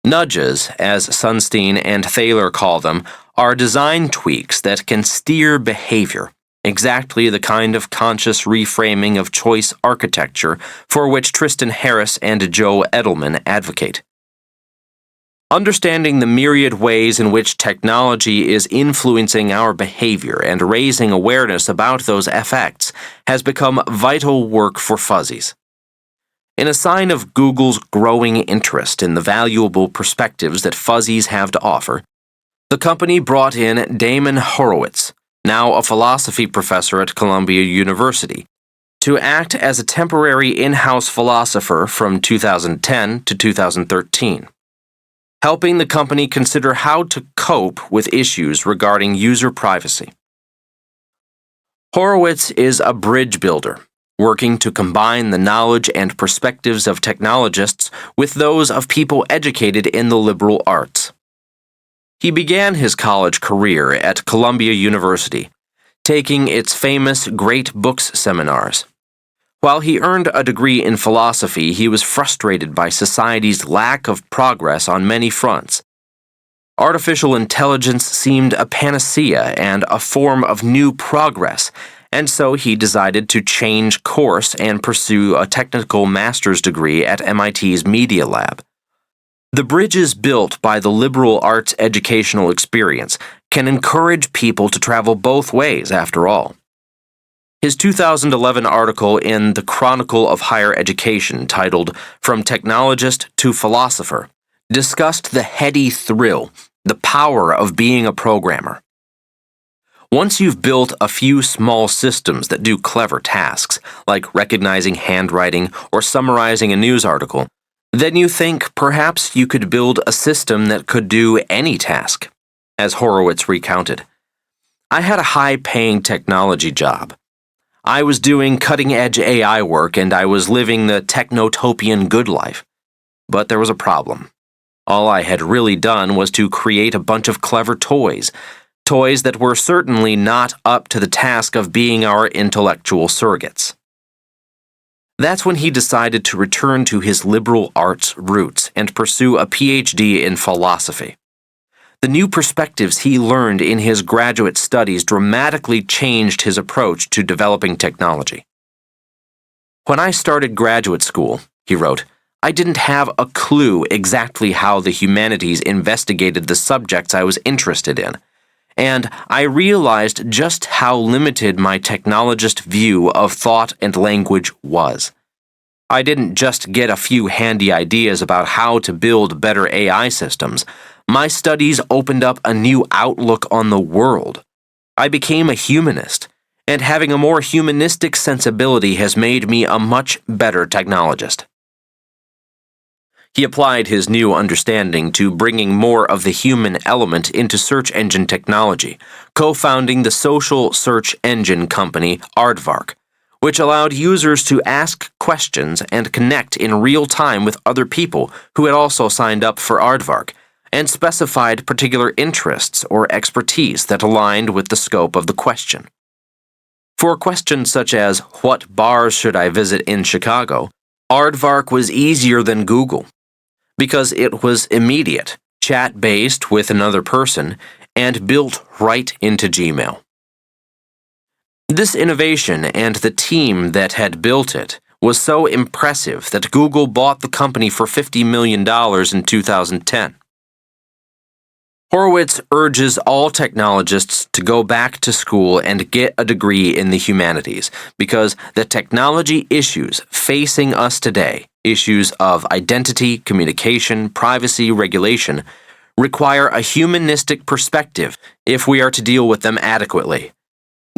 Nudges, as Sunstein and Thaler call them, are design tweaks that can steer behavior, exactly the kind of conscious reframing of choice architecture for which Tristan Harris and Joe Edelman advocate. Understanding the myriad ways in which technology is influencing our behavior and raising awareness about those effects has become vital work for fuzzies. In a sign of Google's growing interest in the valuable perspectives that fuzzies have to offer, the company brought in Damon Horowitz, now a philosophy professor at Columbia University, to act as a temporary in-house philosopher from 2010 to 2013, helping the company consider how to cope with issues regarding user privacy. Horowitz is a bridge builder, working to combine the knowledge and perspectives of technologists with those of people educated in the liberal arts. He began his college career at Columbia University, taking its famous Great Books seminars. While he earned a degree in philosophy, he was frustrated by society's lack of progress on many fronts. Artificial intelligence seemed a panacea and a form of new progress, and so he decided to change course and pursue a technical master's degree at MIT's Media Lab. The bridges built by the liberal arts educational experience can encourage people to travel both ways, after all. His 2011 article in the Chronicle of Higher Education, titled From Technologist to Philosopher, discussed the heady thrill, the power of being a programmer, Once you've built a few small systems that do clever tasks, like recognizing handwriting or summarizing a news article, then you think perhaps you could build a system that could do any task. As Horowitz recounted, I had a high-paying technology job. I was doing cutting-edge AI work and I was living the technotopian good life. But there was a problem. All I had really done was to create a bunch of clever toys that were certainly not up to the task of being our intellectual surrogates. That's when he decided to return to his liberal arts roots and pursue a PhD in philosophy. The new perspectives he learned in his graduate studies dramatically changed his approach to developing technology. When I started graduate school, he wrote, I didn't have a clue exactly how the humanities investigated the subjects I was interested in, and I realized just how limited my technologist view of thought and language was. I didn't just get a few handy ideas about how to build better AI systems. My studies opened up a new outlook on the world. I became a humanist, and having a more humanistic sensibility has made me a much better technologist. He applied his new understanding to bringing more of the human element into search engine technology, co-founding the social search engine company Aardvark, which allowed users to ask questions and connect in real time with other people who had also signed up for Aardvark, and specified particular interests or expertise that aligned with the scope of the question. For questions such as, what bars should I visit in Chicago, Aardvark was easier than Google, because it was immediate, chat-based with another person, and built right into Gmail. This innovation and the team that had built it was so impressive that Google bought the company for $50 million in 2010. Horowitz urges all technologists to go back to school and get a degree in the humanities because the technology issues facing us today, issues of identity, communication, privacy, regulation, require a humanistic perspective if we are to deal with them adequately.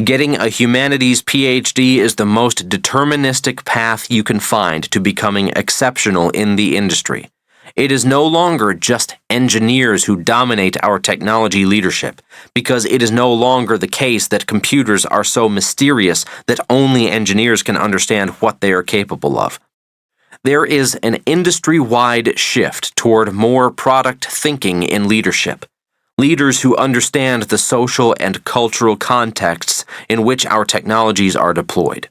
Getting a humanities PhD is the most deterministic path you can find to becoming exceptional in the industry. It is no longer just engineers who dominate our technology leadership, because it is no longer the case that computers are so mysterious that only engineers can understand what they are capable of. There is an industry-wide shift toward more product thinking in leadership. Leaders who understand the social and cultural contexts in which our technologies are deployed.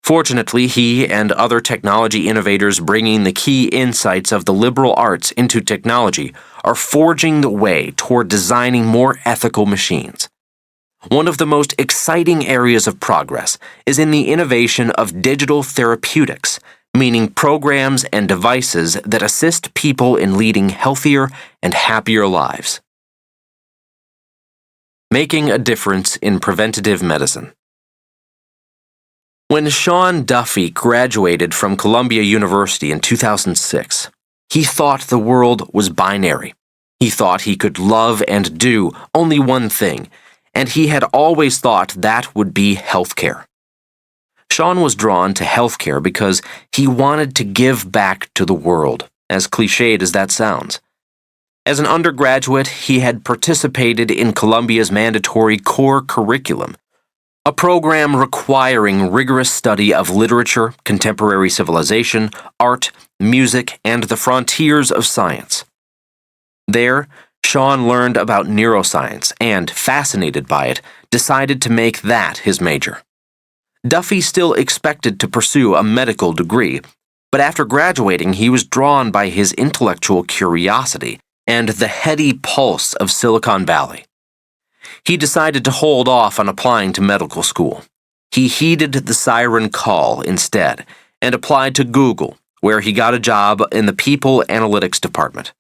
Fortunately, he and other technology innovators bringing the key insights of the liberal arts into technology are forging the way toward designing more ethical machines. One of the most exciting areas of progress is in the innovation of digital therapeutics, meaning programs and devices that assist people in leading healthier and happier lives. Making a difference in preventative medicine. When Sean Duffy graduated from Columbia University in 2006, he thought the world was binary. He thought he could love and do only one thing, and he had always thought that would be healthcare. Sean was drawn to healthcare because he wanted to give back to the world, as cliched as that sounds. As an undergraduate, he had participated in Columbia's mandatory core curriculum, a program requiring rigorous study of literature, contemporary civilization, art, music, and the frontiers of science. There, Sean learned about neuroscience and, fascinated by it, decided to make that his major. Duffy still expected to pursue a medical degree, but after graduating he was drawn by his intellectual curiosity and the heady pulse of Silicon Valley. He decided to hold off on applying to medical school. He heeded the siren call instead and applied to Google, where he got a job in the People Analytics Department.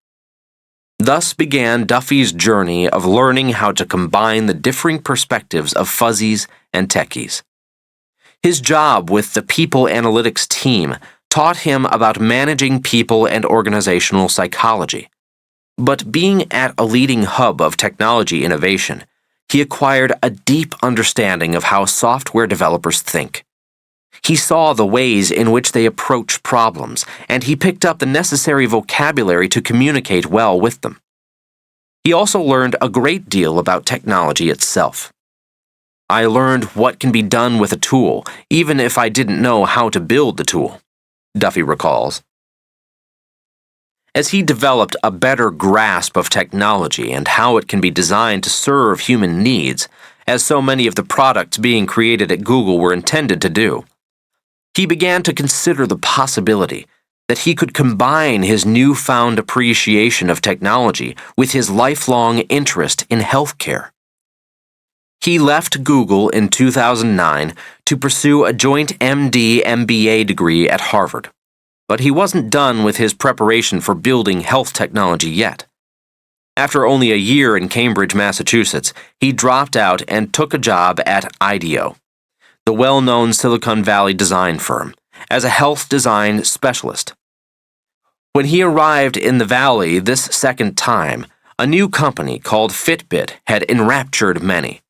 Thus began Duffy's journey of learning how to combine the differing perspectives of fuzzies and techies. His job with the People Analytics team taught him about managing people and organizational psychology. But being at a leading hub of technology innovation, he acquired a deep understanding of how software developers think. He saw the ways in which they approach problems, and he picked up the necessary vocabulary to communicate well with them. He also learned a great deal about technology itself. I learned what can be done with a tool, even if I didn't know how to build the tool, Duffy recalls. As he developed a better grasp of technology and how it can be designed to serve human needs, as so many of the products being created at Google were intended to do, he began to consider the possibility that he could combine his newfound appreciation of technology with his lifelong interest in healthcare. He left Google in 2009 to pursue a joint MD-MBA degree at Harvard, but he wasn't done with his preparation for building health technology yet. After only a year in Cambridge, Massachusetts, he dropped out and took a job at IDEO, the well-known Silicon Valley design firm, as a health design specialist. When he arrived in the Valley this second time, a new company called Fitbit had enraptured many.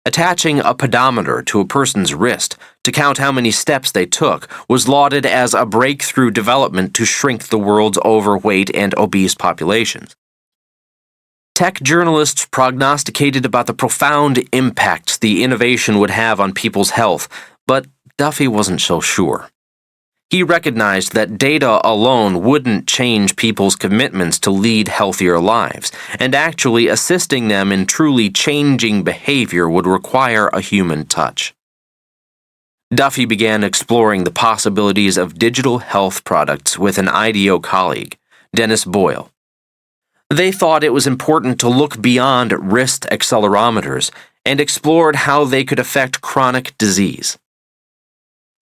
Attaching a pedometer to a person's wrist to count how many steps they took was lauded as a breakthrough development to shrink the world's overweight and obese populations. Tech journalists prognosticated about the profound impact the innovation would have on people's health, but Duffy wasn't so sure. He recognized that data alone wouldn't change people's commitments to lead healthier lives, and actually assisting them in truly changing behavior would require a human touch. Duffy began exploring the possibilities of digital health products with an IDEO colleague, Dennis Boyle. They thought it was important to look beyond wrist accelerometers and explored how they could affect chronic disease.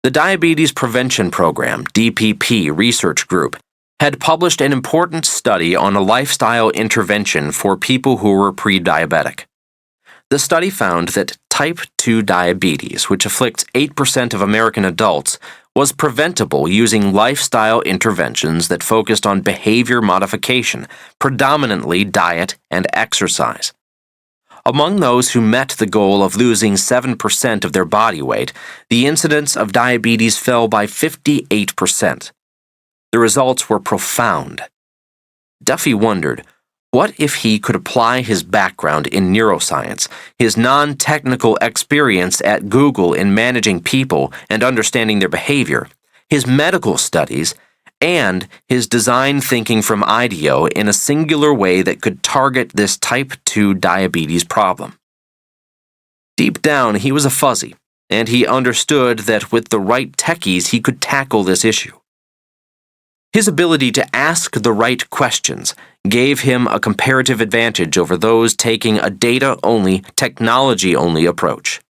The Diabetes Prevention Program, DPP Research Group, had published an important study on a lifestyle intervention for people who were pre-diabetic. The study found that type 2 diabetes, which afflicts 8% of American adults, was preventable using lifestyle interventions that focused on behavior modification, predominantly diet and exercise. Among those who met the goal of losing 7% of their body weight, the incidence of diabetes fell by 58%. The results were profound. Duffy wondered, what if he could apply his background in neuroscience, his non-technical experience at Google in managing people and understanding their behavior, his medical studies, and his design thinking from IDEO in a singular way that could target this type 2 diabetes problem? Deep down, he was a fuzzy, and he understood that with the right techies, he could tackle this issue. His ability to ask the right questions gave him a comparative advantage over those taking a data-only, technology-only approach.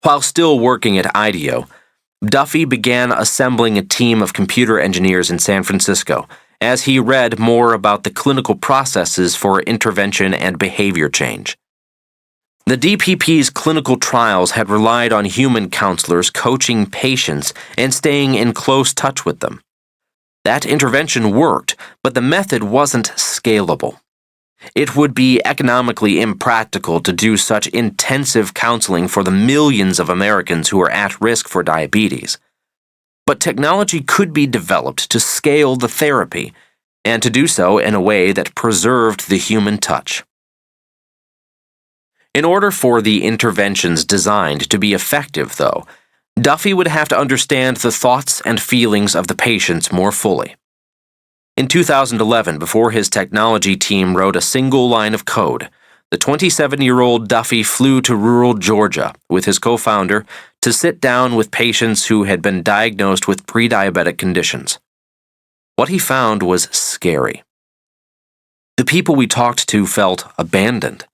While still working at IDEO, Duffy began assembling a team of computer engineers in San Francisco as he read more about the clinical processes for intervention and behavior change. The DPP's clinical trials had relied on human counselors coaching patients and staying in close touch with them. That intervention worked, but the method wasn't scalable. It would be economically impractical to do such intensive counseling for the millions of Americans who are at risk for diabetes. But technology could be developed to scale the therapy, and to do so in a way that preserved the human touch. In order for the interventions designed to be effective, though, Duffy would have to understand the thoughts and feelings of the patients more fully. In 2011, before his technology team wrote a single line of code, the 27-year-old Duffy flew to rural Georgia with his co-founder to sit down with patients who had been diagnosed with pre-diabetic conditions. What he found was scary. The people we talked to felt abandoned.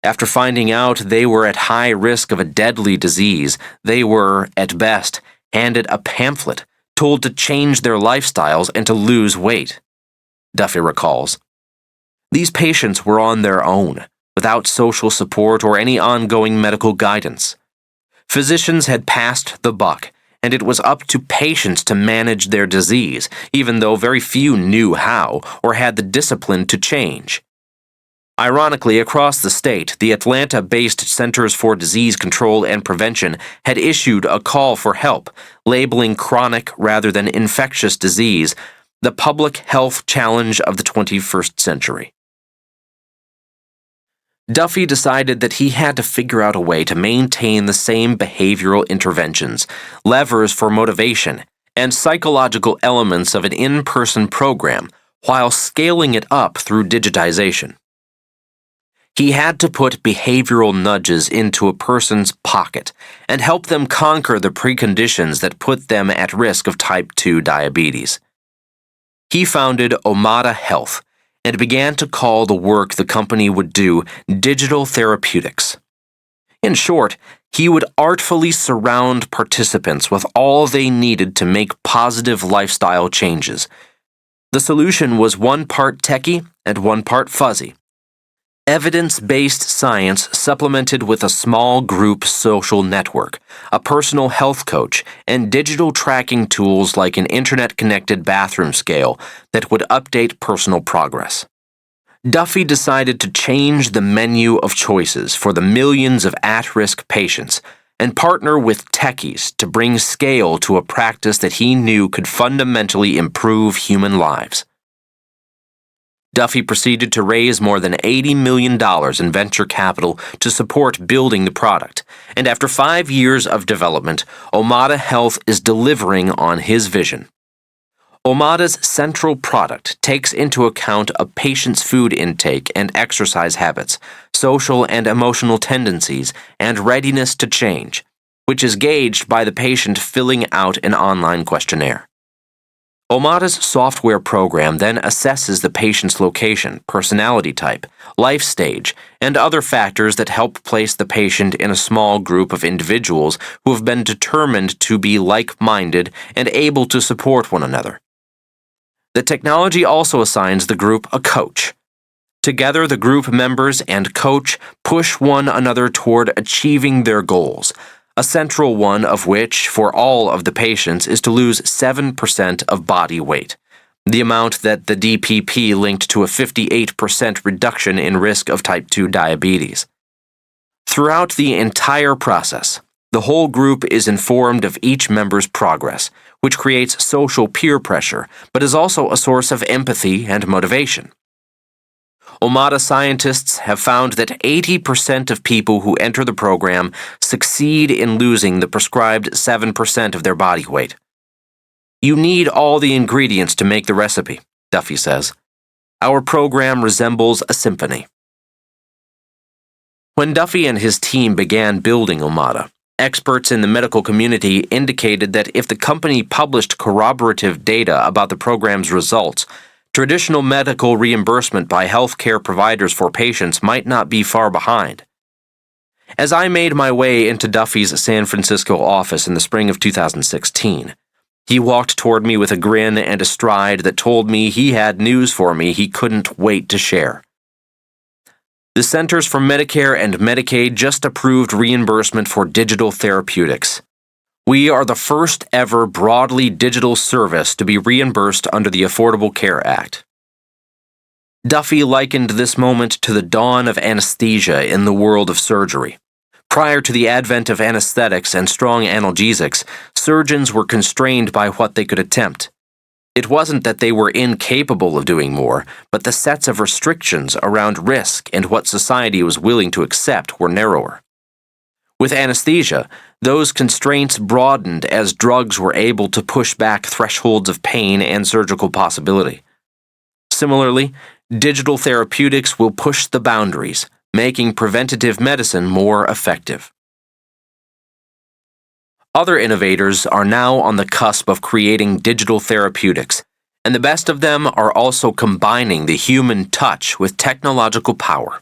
After finding out they were at high risk of a deadly disease, they were, at best, handed a pamphlet told to change their lifestyles and to lose weight, Duffy recalls. These patients were on their own, without social support or any ongoing medical guidance. Physicians had passed the buck, and it was up to patients to manage their disease, even though very few knew how or had the discipline to change. Ironically, across the state, the Atlanta-based Centers for Disease Control and Prevention had issued a call for help, labeling chronic rather than infectious disease the public health challenge of the 21st century. Duffy decided that he had to figure out a way to maintain the same behavioral interventions, levers for motivation, and psychological elements of an in-person program while scaling it up through digitization. He had to put behavioral nudges into a person's pocket and help them conquer the preconditions that put them at risk of type 2 diabetes. He founded Omada Health and began to call the work the company would do digital therapeutics. In short, he would artfully surround participants with all they needed to make positive lifestyle changes. The solution was 1 part techie and 1 part fuzzy. Evidence-based science supplemented with a small group social network, a personal health coach, and digital tracking tools like an internet-connected bathroom scale that would update personal progress. Duffy decided to change the menu of choices for the millions of at-risk patients and partner with techies to bring scale to a practice that he knew could fundamentally improve human lives. Duffy proceeded to raise more than $80 million in venture capital to support building the product, and after 5 years of development, Omada Health is delivering on his vision. Omada's central product takes into account a patient's food intake and exercise habits, social and emotional tendencies, and readiness to change, which is gauged by the patient filling out an online questionnaire. Omada's software program then assesses the patient's location, personality type, life stage, and other factors that help place the patient in a small group of individuals who have been determined to be like-minded and able to support one another. The technology also assigns the group a coach. Together, the group members and coach push one another toward achieving their goals, a central one of which, for all of the patients, is to lose 7% of body weight, the amount that the DPP linked to a 58% reduction in risk of type 2 diabetes. Throughout the entire process, the whole group is informed of each member's progress, which creates social peer pressure, but is also a source of empathy and motivation. Omada scientists have found that 80% of people who enter the program succeed in losing the prescribed 7% of their body weight. You need all the ingredients to make the recipe, Duffy says. Our program resembles a symphony. When Duffy and his team began building Omada, experts in the medical community indicated that if the company published corroborative data about the program's results, traditional medical reimbursement by healthcare providers for patients might not be far behind. As I made my way into Duffy's San Francisco office in the spring of 2016, he walked toward me with a grin and a stride that told me he had news for me he couldn't wait to share. The Centers for Medicare and Medicaid just approved reimbursement for digital therapeutics. We are the first ever broadly digital service to be reimbursed under the Affordable Care Act. Duffy likened this moment to the dawn of anesthesia in the world of surgery. Prior to the advent of anesthetics and strong analgesics, surgeons were constrained by what they could attempt. It wasn't that they were incapable of doing more, but the sets of restrictions around risk and what society was willing to accept were narrower. With anesthesia, those constraints broadened as drugs were able to push back thresholds of pain and surgical possibility. Similarly, digital therapeutics will push the boundaries, making preventative medicine more effective. Other innovators are now on the cusp of creating digital therapeutics, and the best of them are also combining the human touch with technological power.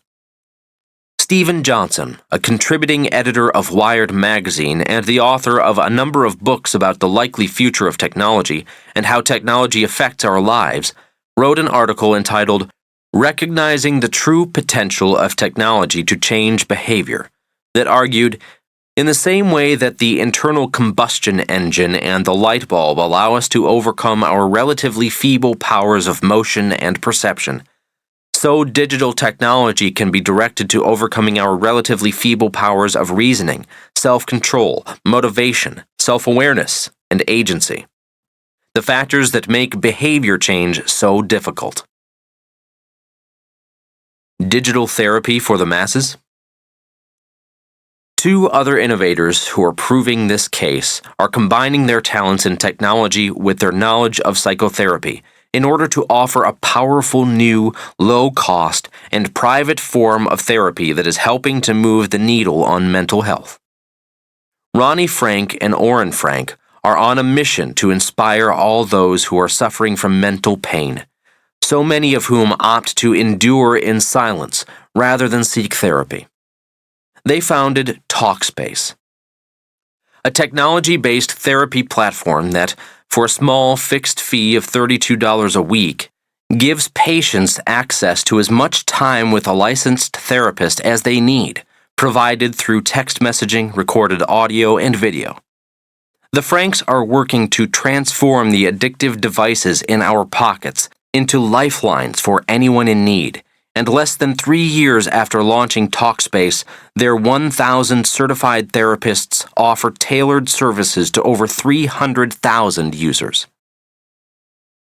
Stephen Johnson, a contributing editor of Wired magazine and the author of a number of books about the likely future of technology and how technology affects our lives, wrote an article entitled "Recognizing the True Potential of Technology to Change Behavior" that argued, in the same way that the internal combustion engine and the light bulb allow us to overcome our relatively feeble powers of motion and perception, so digital technology can be directed to overcoming our relatively feeble powers of reasoning, self-control, motivation, self-awareness, and agency. The factors that make behavior change so difficult. Digital therapy for the masses? Two other innovators who are proving this case are combining their talents in technology with their knowledge of psychotherapy in order to offer a powerful new, low-cost, and private form of therapy that is helping to move the needle on mental health. Ronnie Frank and Oren Frank are on a mission to inspire all those who are suffering from mental pain, so many of whom opt to endure in silence rather than seek therapy. They founded Talkspace, a technology-based therapy platform that, for a small fixed fee of $32 a week, gives patients access to as much time with a licensed therapist as they need, provided through text messaging, recorded audio, and video. The Franks are working to transform the addictive devices in our pockets into lifelines for anyone in need, and less than 3 years after launching Talkspace, their 1,000 certified therapists offer tailored services to over 300,000 users.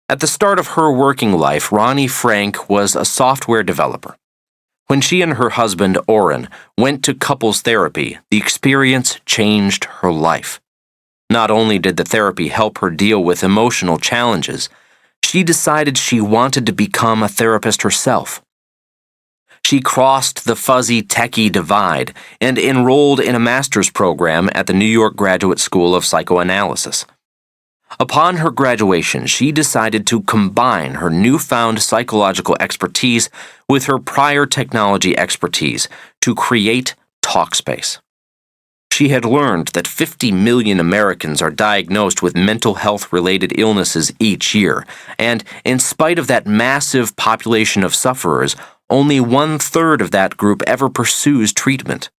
At the start of her working life, Ronnie Frank was a software developer. When she and her husband, Oren, went to couples therapy, the experience changed her life. Not only did the therapy help her deal with emotional challenges, she decided she wanted to become a therapist herself. She crossed the fuzzy Techie divide and enrolled in a master's program at the New York Graduate School of Psychoanalysis. Upon her graduation, she decided to combine her newfound psychological expertise with her prior technology expertise to create Talkspace. She had learned that 50 million Americans are diagnosed with mental health-related illnesses each year, and in spite of that massive population of sufferers, only 1/3 of that group ever pursues treatment.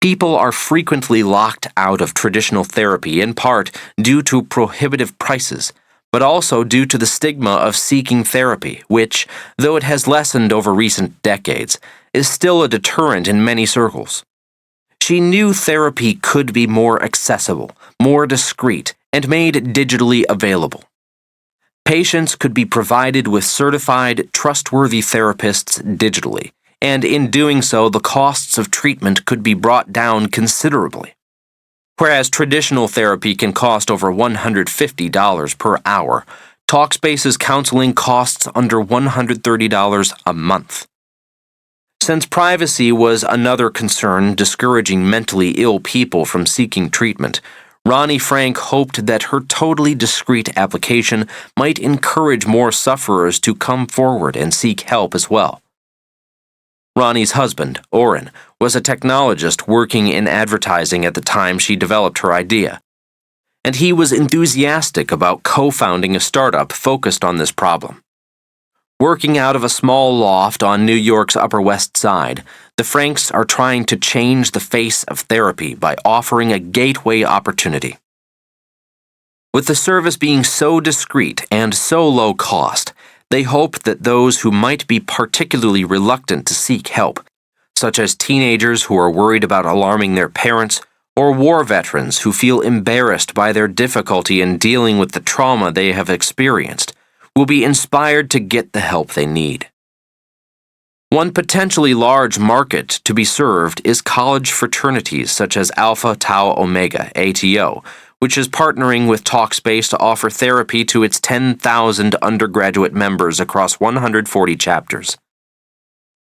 People are frequently locked out of traditional therapy in part due to prohibitive prices, but also due to the stigma of seeking therapy, which, though it has lessened over recent decades, is still a deterrent in many circles. She knew therapy could be more accessible, more discreet, and made digitally available. Patients could be provided with certified, trustworthy therapists digitally, and in doing so, the costs of treatment could be brought down considerably. Whereas traditional therapy can cost over $150 per hour, Talkspace's counseling costs under $130 a month. Since privacy was another concern discouraging mentally ill people from seeking treatment, Ronnie Frank hoped that her totally discreet application might encourage more sufferers to come forward and seek help as well. Ronnie's husband, Oren, was a technologist working in advertising at the time she developed her idea, and he was enthusiastic about co-founding a startup focused on this problem. Working out of a small loft on New York's Upper West Side, the Franks are trying to change the face of therapy by offering a gateway opportunity. With the service being so discreet and so low cost, they hope that those who might be particularly reluctant to seek help, such as teenagers who are worried about alarming their parents, or war veterans who feel embarrassed by their difficulty in dealing with the trauma they have experienced, will be inspired to get the help they need. One potentially large market to be served is college fraternities such as Alpha Tau Omega, ATO, which is partnering with Talkspace to offer therapy to its 10,000 undergraduate members across 140 chapters.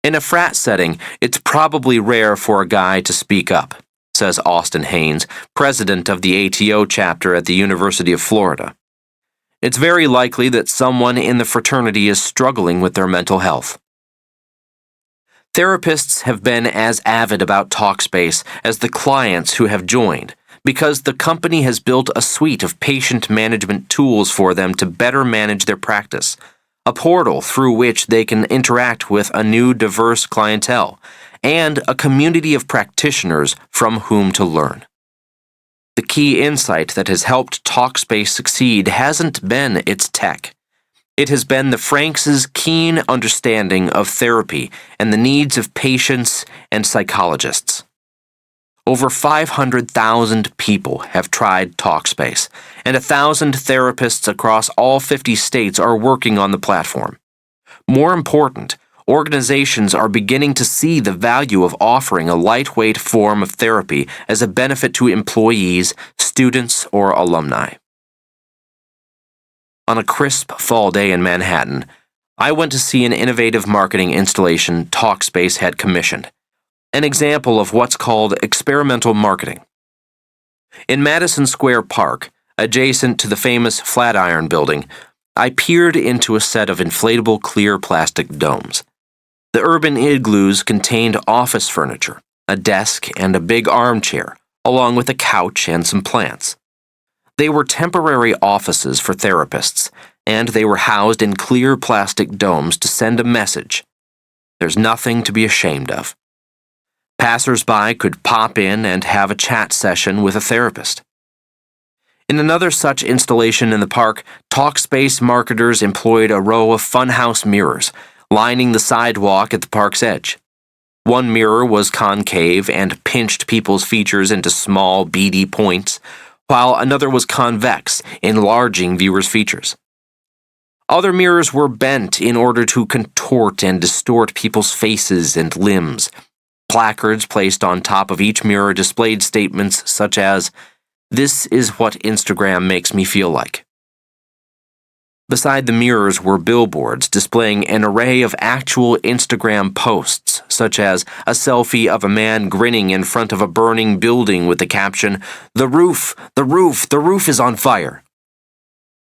In a frat setting, it's probably rare for a guy to speak up, says Austin Haynes, president of the ATO chapter at the University of Florida. It's very likely that someone in the fraternity is struggling with their mental health. Therapists have been as avid about Talkspace as the clients who have joined, because the company has built a suite of patient management tools for them to better manage their practice, a portal through which they can interact with a new diverse clientele, and a community of practitioners from whom to learn. The key insight that has helped Talkspace succeed hasn't been its tech. It has been the Franks' keen understanding of therapy and the needs of patients and psychologists. Over 500,000 people have tried Talkspace, and 1,000 therapists across all 50 states are working on the platform. More important, organizations are beginning to see the value of offering a lightweight form of therapy as a benefit to employees, students, or alumni. On a crisp fall day in Manhattan, I went to see an innovative marketing installation Talkspace had commissioned, an example of what's called experimental marketing. In Madison Square Park, adjacent to the famous Flatiron Building, I peered into a set of inflatable clear plastic domes. The urban igloos contained office furniture, a desk and a big armchair, along with a couch and some plants. They were temporary offices for therapists, and they were housed in clear plastic domes to send a message. There's nothing to be ashamed of. Passers-by could pop in and have a chat session with a therapist. In another such installation in the park, Talkspace marketers employed a row of funhouse mirrors, lining the sidewalk at the park's edge. One mirror was concave and pinched people's features into small, beady points, while another was convex, enlarging viewers' features. Other mirrors were bent in order to contort and distort people's faces and limbs. Placards placed on top of each mirror displayed statements such as, "This is what Instagram makes me feel like." Beside the mirrors were billboards displaying an array of actual Instagram posts, such as a selfie of a man grinning in front of a burning building with the caption, "The roof, the roof, the roof is on fire."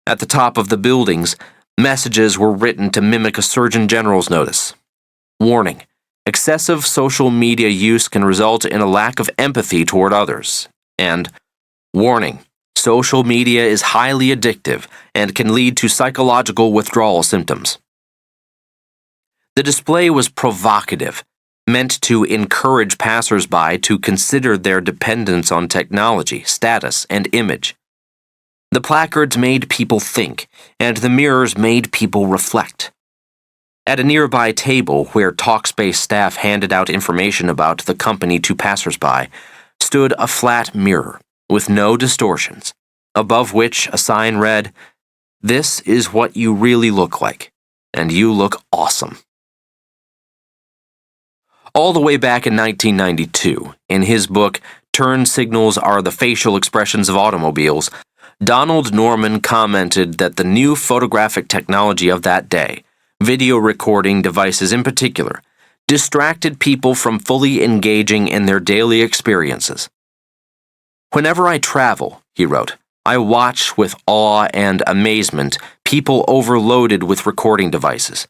At the top of the buildings, messages were written to mimic a Surgeon General's notice. Warning: excessive social media use can result in a lack of empathy toward others. And, warning: social media is highly addictive and can lead to psychological withdrawal symptoms. The display was provocative, meant to encourage passers-by to consider their dependence on technology, status, and image. The placards made people think, and the mirrors made people reflect. At a nearby table where Talkspace staff handed out information about the company to passers-by, stood a flat mirror with no distortions, above which a sign read, "This is what you really look like, and you look awesome." All the way back in 1992, in his book, "Turn Signals Are the Facial Expressions of Automobiles," Donald Norman commented that the new photographic technology of that day, video recording devices in particular, distracted people from fully engaging in their daily experiences. "Whenever I travel," he wrote, "I watch with awe and amazement people overloaded with recording devices.